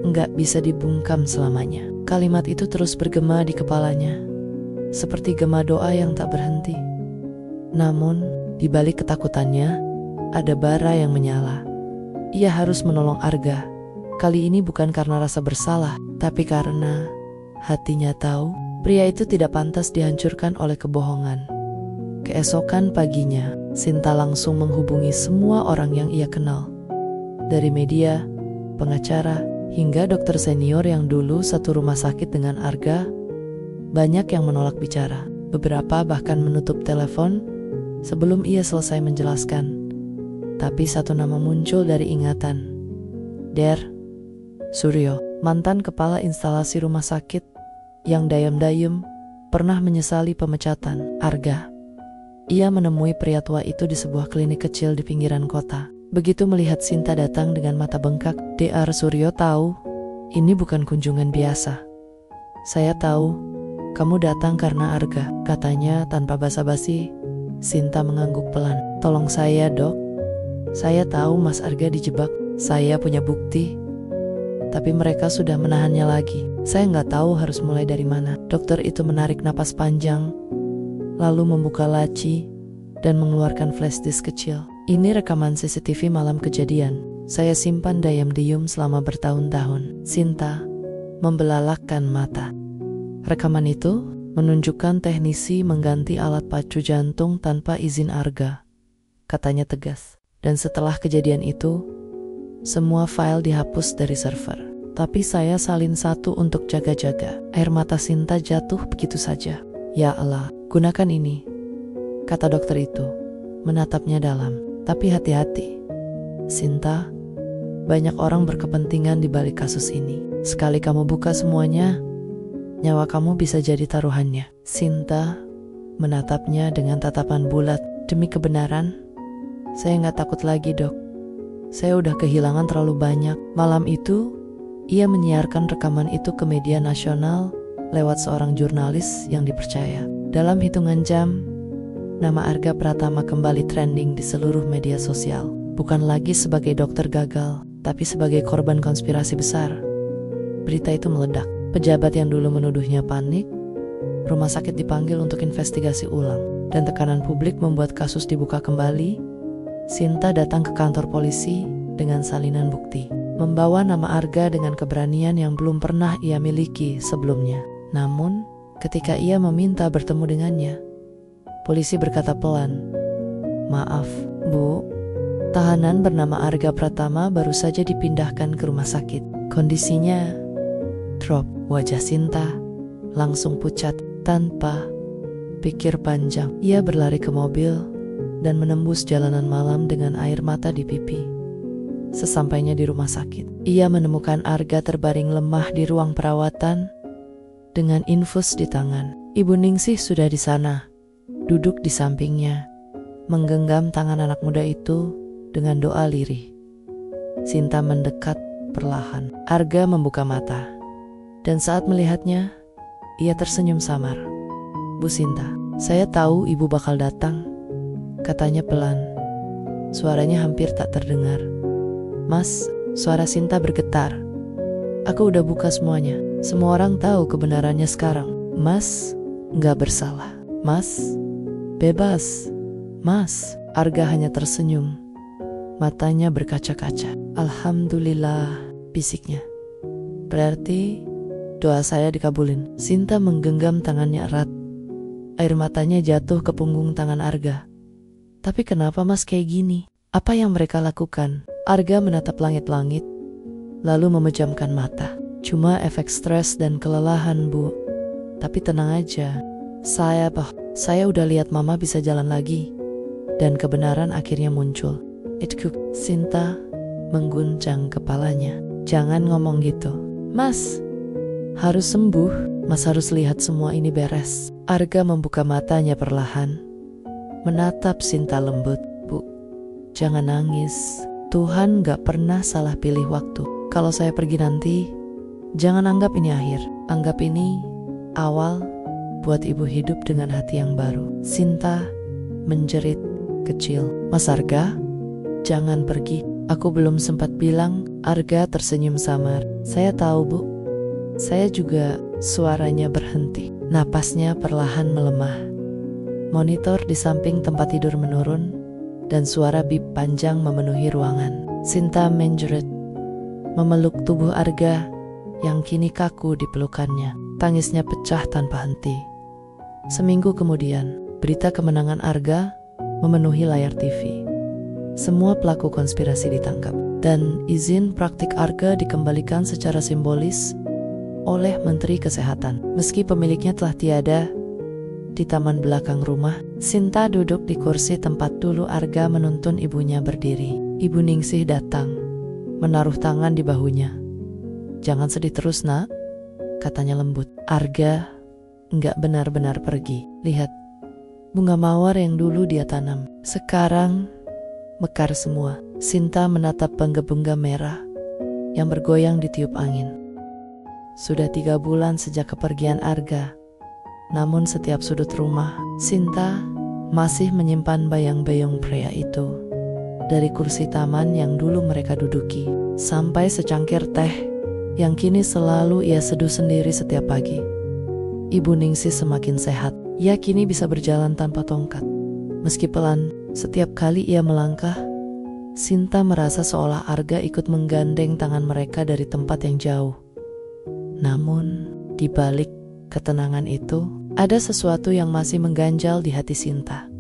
Speaker 1: enggak bisa dibungkam selamanya." Kalimat itu terus bergema di kepalanya, seperti gema doa yang tak berhenti. Namun, di balik ketakutannya, ada bara yang menyala. Ia harus menolong Arga. Kali ini bukan karena rasa bersalah, tapi karena hatinya tahu pria itu tidak pantas dihancurkan oleh kebohongan. Keesokan paginya, Sinta langsung menghubungi semua orang yang ia kenal. Dari media, pengacara, hingga dokter senior yang dulu satu rumah sakit dengan Arga. Banyak yang menolak bicara. Beberapa bahkan menutup telepon sebelum ia selesai menjelaskan. Tapi satu nama muncul dari ingatan. Der Suryo, mantan kepala instalasi rumah sakit yang dayam-dayem pernah menyesali pemecatan Arga. Ia menemui pria tua itu di sebuah klinik kecil di pinggiran kota. Begitu melihat Sinta datang dengan mata bengkak, Dr. Suryo tahu ini bukan kunjungan biasa. "Saya tahu kamu datang karena Arga," katanya tanpa basa-basi. Sinta mengangguk pelan. "Tolong saya, Dok. Saya tahu Mas Arga dijebak. Saya punya bukti. Tapi mereka sudah menahannya lagi. Saya nggak tahu harus mulai dari mana." Dokter itu menarik napas panjang, lalu membuka laci dan mengeluarkan flash disk kecil. "Ini rekaman CCTV malam kejadian. Saya simpan dayam-diyum selama bertahun-tahun." Sinta membelalakkan mata. Rekaman itu menunjukkan teknisi mengganti alat pacu jantung tanpa izin Arga, katanya tegas. Dan setelah kejadian itu, semua file dihapus dari server. "Tapi saya salin satu untuk jaga-jaga." Air mata Sinta jatuh begitu saja. "Ya Allah, gunakan ini," kata dokter itu, menatapnya dalam. "Tapi hati-hati, Sinta, banyak orang berkepentingan di balik kasus ini. Sekali kamu buka semuanya, nyawa kamu bisa jadi taruhannya." Sinta menatapnya dengan tatapan bulat. "Demi kebenaran, saya nggak takut lagi, Dok. Saya udah kehilangan terlalu banyak." Malam itu, ia menyiarkan rekaman itu ke media nasional lewat seorang jurnalis yang dipercaya. Dalam hitungan jam, nama Arga Pratama kembali trending di seluruh media sosial. Bukan lagi sebagai dokter gagal, tapi sebagai korban konspirasi besar. Berita itu meledak. Pejabat yang dulu menuduhnya panik, rumah sakit dipanggil untuk investigasi ulang, dan tekanan publik membuat kasus dibuka kembali. Sinta datang ke kantor polisi dengan salinan bukti, membawa nama Arga dengan keberanian yang belum pernah ia miliki sebelumnya. Namun, ketika ia meminta bertemu dengannya, polisi berkata pelan, "Maaf, Bu, tahanan bernama Arga Pratama baru saja dipindahkan ke rumah sakit." Kondisinya drop. Wajah Sinta langsung pucat. Tanpa pikir panjang, ia berlari ke mobil dan menembus jalanan malam dengan air mata di pipi. Sesampainya di rumah sakit, ia menemukan Arga terbaring lemah di ruang perawatan dengan infus di tangan. Ibu Ningsih sudah di sana, duduk di sampingnya, menggenggam tangan anak muda itu dengan doa lirih. Sinta mendekat perlahan. Arga membuka mata, dan saat melihatnya, ia tersenyum samar. "Bu Sinta, saya tahu ibu bakal datang," katanya pelan. Suaranya hampir tak terdengar. "Mas," suara Sinta bergetar. "Aku udah buka semuanya. Semua orang tahu kebenarannya sekarang. Mas nggak bersalah." "Mas, bebas, Mas." Arga hanya tersenyum. Matanya berkaca-kaca. "Alhamdulillah," bisiknya. "Berarti doa saya dikabulin." Sinta menggenggam tangannya erat. Air matanya jatuh ke punggung tangan Arga. "Tapi kenapa Mas kayak gini? Apa yang mereka lakukan?" Arga menatap langit-langit, lalu memejamkan mata. "Cuma efek stres dan kelelahan, Bu. Tapi tenang aja. Saya udah lihat Mama bisa jalan lagi." Dan kebenaran akhirnya muncul. Sinta mengguncang kepalanya. "Jangan ngomong gitu. Mas harus sembuh. Mas harus lihat semua ini beres." Arga membuka matanya perlahan, menatap Sinta lembut. "Bu, jangan nangis. Tuhan gak pernah salah pilih waktu. Kalau saya pergi nanti, jangan anggap ini akhir. Anggap ini awal buat ibu hidup dengan hati yang baru." Sinta menjerit kecil. "Mas Arga, jangan pergi. Aku belum sempat bilang." Arga tersenyum samar. "Saya tahu, Bu." "Saya juga." Suaranya berhenti. Napasnya perlahan melemah. Monitor di samping tempat tidur menurun, dan suara bip panjang memenuhi ruangan. Sinta menjerit, memeluk tubuh Arga yang kini kaku di pelukannya. Tangisnya pecah tanpa henti. Seminggu kemudian, berita kemenangan Arga memenuhi layar TV. Semua pelaku konspirasi ditangkap, dan izin praktik Arga dikembalikan secara simbolis oleh Menteri Kesehatan. Meski pemiliknya telah tiada, di taman belakang rumah, Sinta duduk di kursi tempat dulu Arga menuntun ibunya berdiri. Ibu Ningsih datang, menaruh tangan di bahunya. "Jangan sedih terus, Nak," katanya lembut. "Arga nggak benar-benar pergi. Lihat, bunga mawar yang dulu dia tanam, sekarang mekar semua." Sinta menatap bunga merah yang bergoyang di tiup angin. Sudah 3 bulan sejak kepergian Arga, namun setiap sudut rumah, Sinta masih menyimpan bayang-bayang pria itu. Dari kursi taman yang dulu mereka duduki, sampai secangkir teh yang kini selalu ia seduh sendiri setiap pagi. Ibu Ningsih semakin sehat. Ia kini bisa berjalan tanpa tongkat. Meski pelan, setiap kali ia melangkah, Sinta merasa seolah Arga ikut menggandeng tangan mereka dari tempat yang jauh. Namun, di balik ketenangan itu, ada sesuatu yang masih mengganjal di hati Sinta.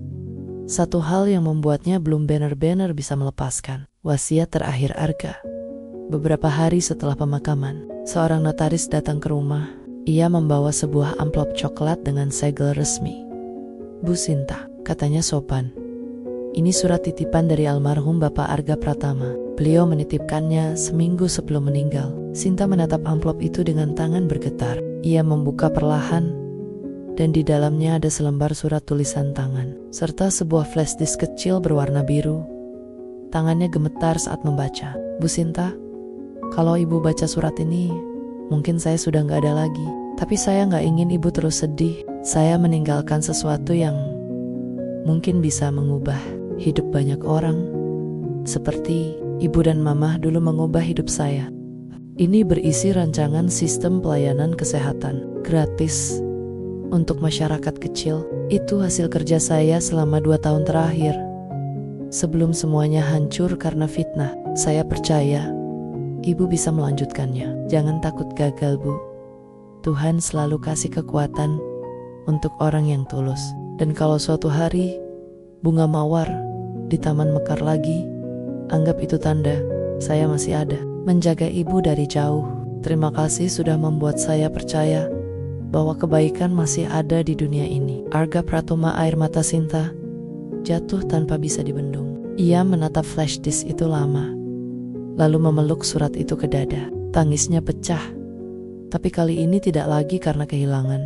Speaker 1: Satu hal yang membuatnya belum benar-benar bisa melepaskan. Wasiat terakhir Arga. Beberapa hari setelah pemakaman, seorang notaris datang ke rumah. Ia membawa sebuah amplop coklat dengan segel resmi. "Bu Sinta," katanya sopan, "ini surat titipan dari almarhum Bapak Arga Pratama. Beliau menitipkannya seminggu sebelum meninggal." Sinta menatap amplop itu dengan tangan bergetar. Ia membuka perlahan, dan di dalamnya ada selembar surat tulisan tangan, serta sebuah flash disk kecil berwarna biru. Tangannya gemetar saat membaca. "Bu Sinta, kalau ibu baca surat ini, mungkin saya sudah gak ada lagi. Tapi saya gak ingin ibu terus sedih. Saya meninggalkan sesuatu yang mungkin bisa mengubah hidup banyak orang, seperti ibu dan mama dulu mengubah hidup saya." Ini berisi rancangan sistem pelayanan kesehatan gratis untuk masyarakat kecil. Itu hasil kerja saya selama 2 tahun terakhir. Sebelum semuanya hancur karena fitnah, saya percaya ibu bisa melanjutkannya. Jangan takut gagal, Bu. Tuhan selalu kasih kekuatan untuk orang yang tulus. Dan kalau suatu hari bunga mawar di taman mekar lagi, anggap itu tanda saya masih ada, menjaga ibu dari jauh. Terima kasih sudah membuat saya percaya bahwa kebaikan masih ada di dunia ini. Arga Pratama. Air mata Sinta jatuh tanpa bisa dibendung. Ia menatap flash disk itu lama, lalu memeluk surat itu ke dada. Tangisnya pecah, tapi kali ini tidak lagi karena kehilangan,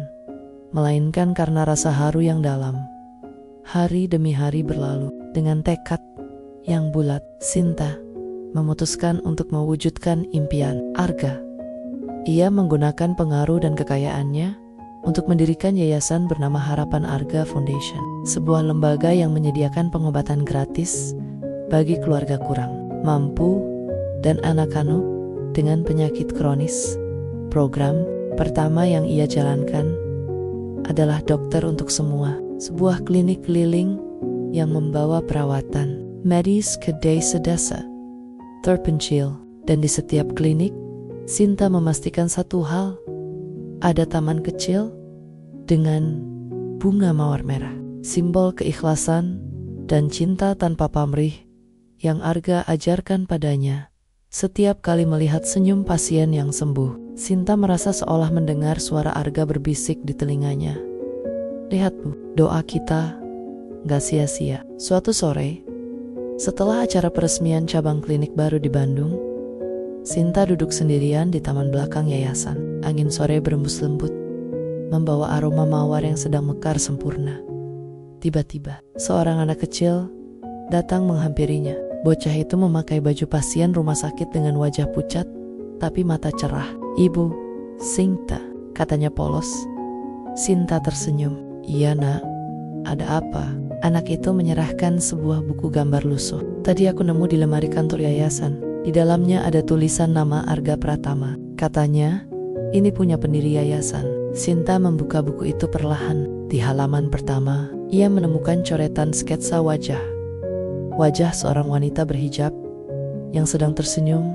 Speaker 1: melainkan karena rasa haru yang dalam. Hari demi hari berlalu. Dengan tekad yang bulat, Sinta memutuskan untuk mewujudkan impian Arga. Ia menggunakan pengaruh dan kekayaannya untuk mendirikan yayasan bernama Harapan Arga Foundation, sebuah lembaga yang menyediakan pengobatan gratis bagi keluarga kurang mampu dan anak-anak dengan penyakit kronis. Program pertama yang ia jalankan adalah dokter untuk semua. Sebuah klinik keliling yang membawa perawatan medis ke desa-desa terpencil. Dan di setiap klinik, Sinta memastikan satu hal, ada taman kecil dengan bunga mawar merah, simbol keikhlasan dan cinta tanpa pamrih yang Arga ajarkan padanya. Setiap kali melihat senyum pasien yang sembuh, Sinta merasa seolah mendengar suara Arga berbisik di telinganya. Lihat Bu, doa kita gak sia-sia. Suatu sore, setelah acara peresmian cabang klinik baru di Bandung, Sinta duduk sendirian di taman belakang yayasan. Angin sore berembus lembut, membawa aroma mawar yang sedang mekar sempurna. Tiba-tiba, seorang anak kecil datang menghampirinya. Bocah itu memakai baju pasien rumah sakit dengan wajah pucat, tapi mata cerah. "Ibu, Sinta," katanya polos. Sinta tersenyum. "Iya nak, ada apa?" Anak itu menyerahkan sebuah buku gambar lusuh. "Tadi aku nemu di lemari kantor yayasan. Di dalamnya ada tulisan nama Arga Pratama. Katanya, ini punya pendiri yayasan." Sinta membuka buku itu perlahan. Di halaman pertama, ia menemukan coretan sketsa wajah seorang wanita berhijab yang sedang tersenyum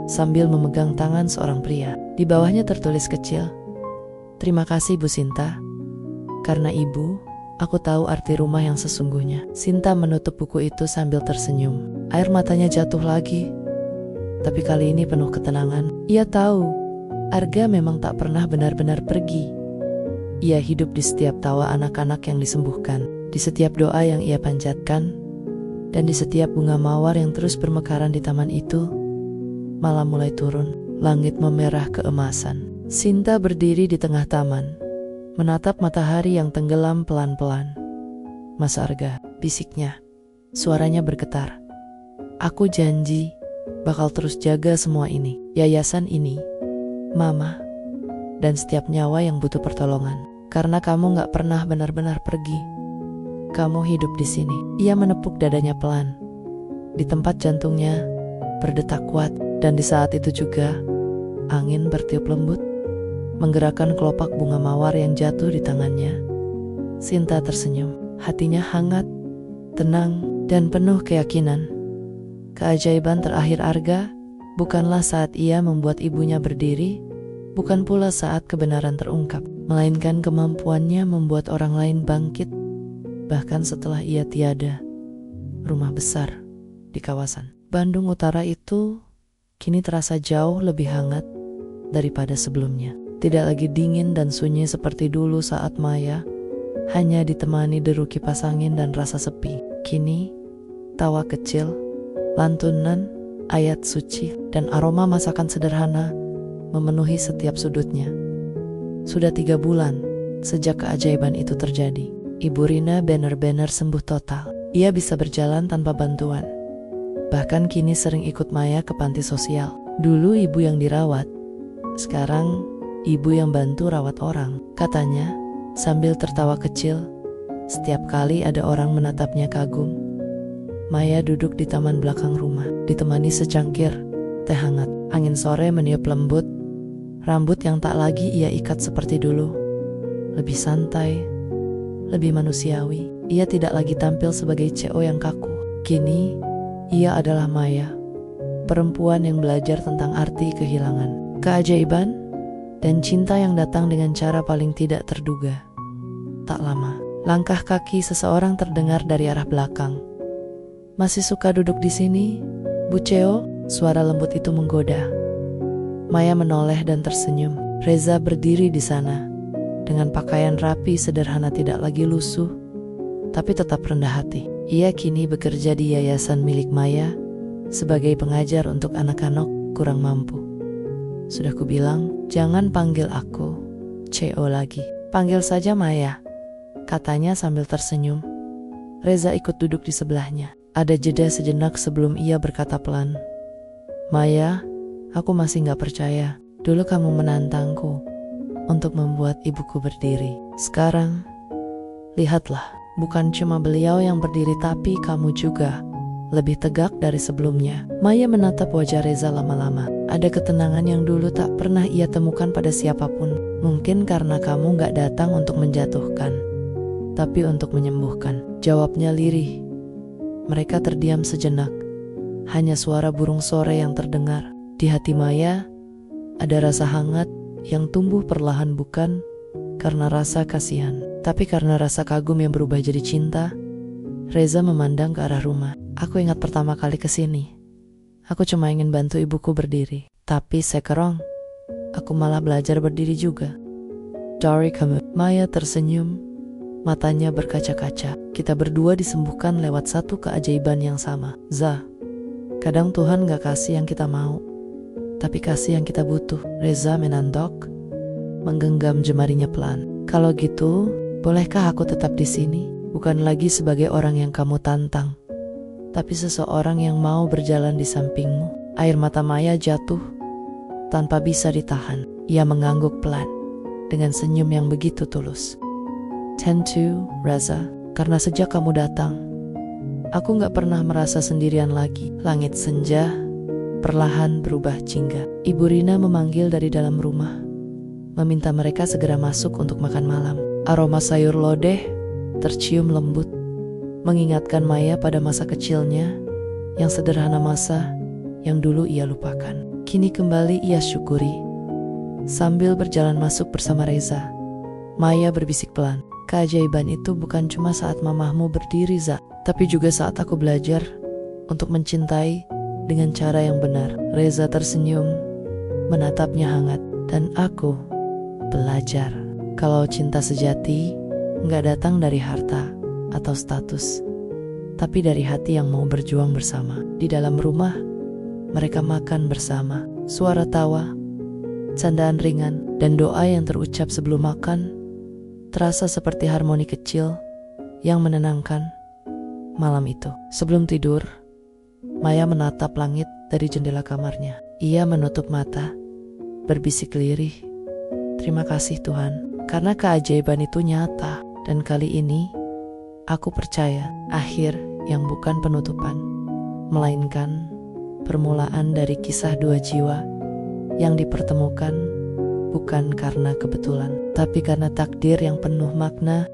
Speaker 1: sambil memegang tangan seorang pria. Di bawahnya tertulis kecil, "Terima kasih Bu Sinta. Karena Ibu, aku tahu arti rumah yang sesungguhnya." Sinta menutup buku itu sambil tersenyum. Air matanya jatuh lagi, tapi kali ini penuh ketenangan. Ia tahu, Arga memang tak pernah benar-benar pergi. Ia hidup di setiap tawa anak-anak yang disembuhkan, di setiap doa yang ia panjatkan, dan di setiap bunga mawar yang terus bermekaran di taman itu. Malam mulai turun, langit memerah keemasan. Sinta berdiri di tengah taman, menatap matahari yang tenggelam pelan-pelan. "Mas Arga," bisiknya. Suaranya bergetar. "Aku janji bakal terus jaga semua ini, yayasan ini, Mama, dan setiap nyawa yang butuh pertolongan. Karena kamu gak pernah benar-benar pergi. Kamu hidup di sini." Ia menepuk dadanya pelan. Di tempat jantungnya berdetak kuat, dan di saat itu juga angin bertiup lembut, menggerakkan kelopak bunga mawar yang jatuh di tangannya. Sinta tersenyum, hatinya hangat, tenang, dan penuh keyakinan. Keajaiban terakhir Arga bukanlah saat ia membuat ibunya berdiri, bukan pula saat kebenaran terungkap, melainkan kemampuannya membuat orang lain bangkit, bahkan setelah ia tiada. Rumah besar di kawasan Bandung Utara itu kini terasa jauh lebih hangat daripada sebelumnya. Tidak lagi dingin dan sunyi seperti dulu saat Maya hanya ditemani deru kipas angin dan rasa sepi. Kini, tawa kecil, lantunan, ayat suci, dan aroma masakan sederhana memenuhi setiap sudutnya. Sudah 3 bulan sejak keajaiban itu terjadi. Ibu Rina benar-benar sembuh total. Ia bisa berjalan tanpa bantuan. Bahkan kini sering ikut Maya ke panti sosial. Dulu ibu yang dirawat, sekarang ibu yang bantu rawat orang, katanya sambil tertawa kecil setiap kali ada orang menatapnya kagum. Maya duduk di taman belakang rumah, ditemani secangkir teh hangat. Angin sore meniup lembut, rambut yang tak lagi ia ikat seperti dulu. Lebih santai, lebih manusiawi. Ia tidak lagi tampil sebagai CEO yang kaku. Kini, ia adalah Maya, perempuan yang belajar tentang arti kehilangan, keajaiban, dan cinta yang datang dengan cara paling tidak terduga. Tak lama, langkah kaki seseorang terdengar dari arah belakang. "Masih suka duduk di sini, Bu Ceo?" Suara lembut itu menggoda. Maya menoleh dan tersenyum. Reza berdiri di sana, dengan pakaian rapi sederhana, tidak lagi lusuh, tapi tetap rendah hati. Ia kini bekerja di yayasan milik Maya sebagai pengajar untuk anak-anak kurang mampu. "Sudah kubilang, jangan panggil aku CEO lagi. Panggil saja Maya," katanya sambil tersenyum. Reza ikut duduk di sebelahnya. Ada jeda sejenak sebelum ia berkata pelan, "Maya, aku masih gak percaya. Dulu kamu menantangku untuk membuat ibuku berdiri. Sekarang, lihatlah, bukan cuma beliau yang berdiri tapi kamu juga." lebih tegak dari sebelumnya. Maya menatap wajah Reza lama-lama. Ada ketenangan yang dulu tak pernah ia temukan pada siapapun. Mungkin karena kamu gak datang untuk menjatuhkan, tapi untuk menyembuhkan, jawabnya lirih. Mereka terdiam sejenak. Hanya suara burung sore yang terdengar. Di hati Maya ada rasa hangat yang tumbuh perlahan, bukan karena rasa kasihan, tapi karena rasa kagum yang berubah jadi cinta. Reza memandang ke arah rumah. Aku ingat pertama kali kesini, aku cuma ingin bantu ibuku berdiri. Tapi sekarang, aku malah belajar berdiri juga. Dari kamu. Maya tersenyum, matanya berkaca-kaca. Kita berdua disembuhkan lewat satu keajaiban yang sama. Za, kadang Tuhan gak kasih yang kita mau, tapi kasih yang kita butuh. Reza menandok, menggenggam jemarinya pelan. Kalau gitu, bolehkah aku tetap di sini? Bukan lagi sebagai orang yang kamu tantang, tapi seseorang yang mau berjalan di sampingmu. Air mata Maya jatuh tanpa bisa ditahan. Ia mengangguk pelan dengan senyum yang begitu tulus. Tentu, Reza, karena sejak kamu datang, aku gak pernah merasa sendirian lagi. Langit senja perlahan berubah jingga. Ibu Rina memanggil dari dalam rumah, meminta mereka segera masuk untuk makan malam. Aroma sayur lodeh tercium lembut, mengingatkan Maya pada masa kecilnya yang sederhana, masa yang dulu ia lupakan. Kini kembali ia syukuri. Sambil berjalan masuk bersama Reza, Maya berbisik pelan, keajaiban itu bukan cuma saat mamahmu berdiri, Za, tapi juga saat aku belajar untuk mencintai dengan cara yang benar. Reza tersenyum, menatapnya hangat. Dan aku belajar kalau cinta sejati gak datang dari harta atau status, tapi dari hati yang mau berjuang bersama. Di dalam rumah, mereka makan bersama. Suara tawa, candaan ringan, dan doa yang terucap sebelum makan terasa seperti harmoni kecil yang menenangkan malam itu. Sebelum tidur, Maya menatap langit dari jendela kamarnya. Ia menutup mata, berbisik lirih, "Terima kasih Tuhan, karena keajaiban itu nyata. Dan kali ini, aku percaya akhir yang bukan penutupan, melainkan permulaan dari kisah dua jiwa yang dipertemukan bukan karena kebetulan, tapi karena takdir yang penuh makna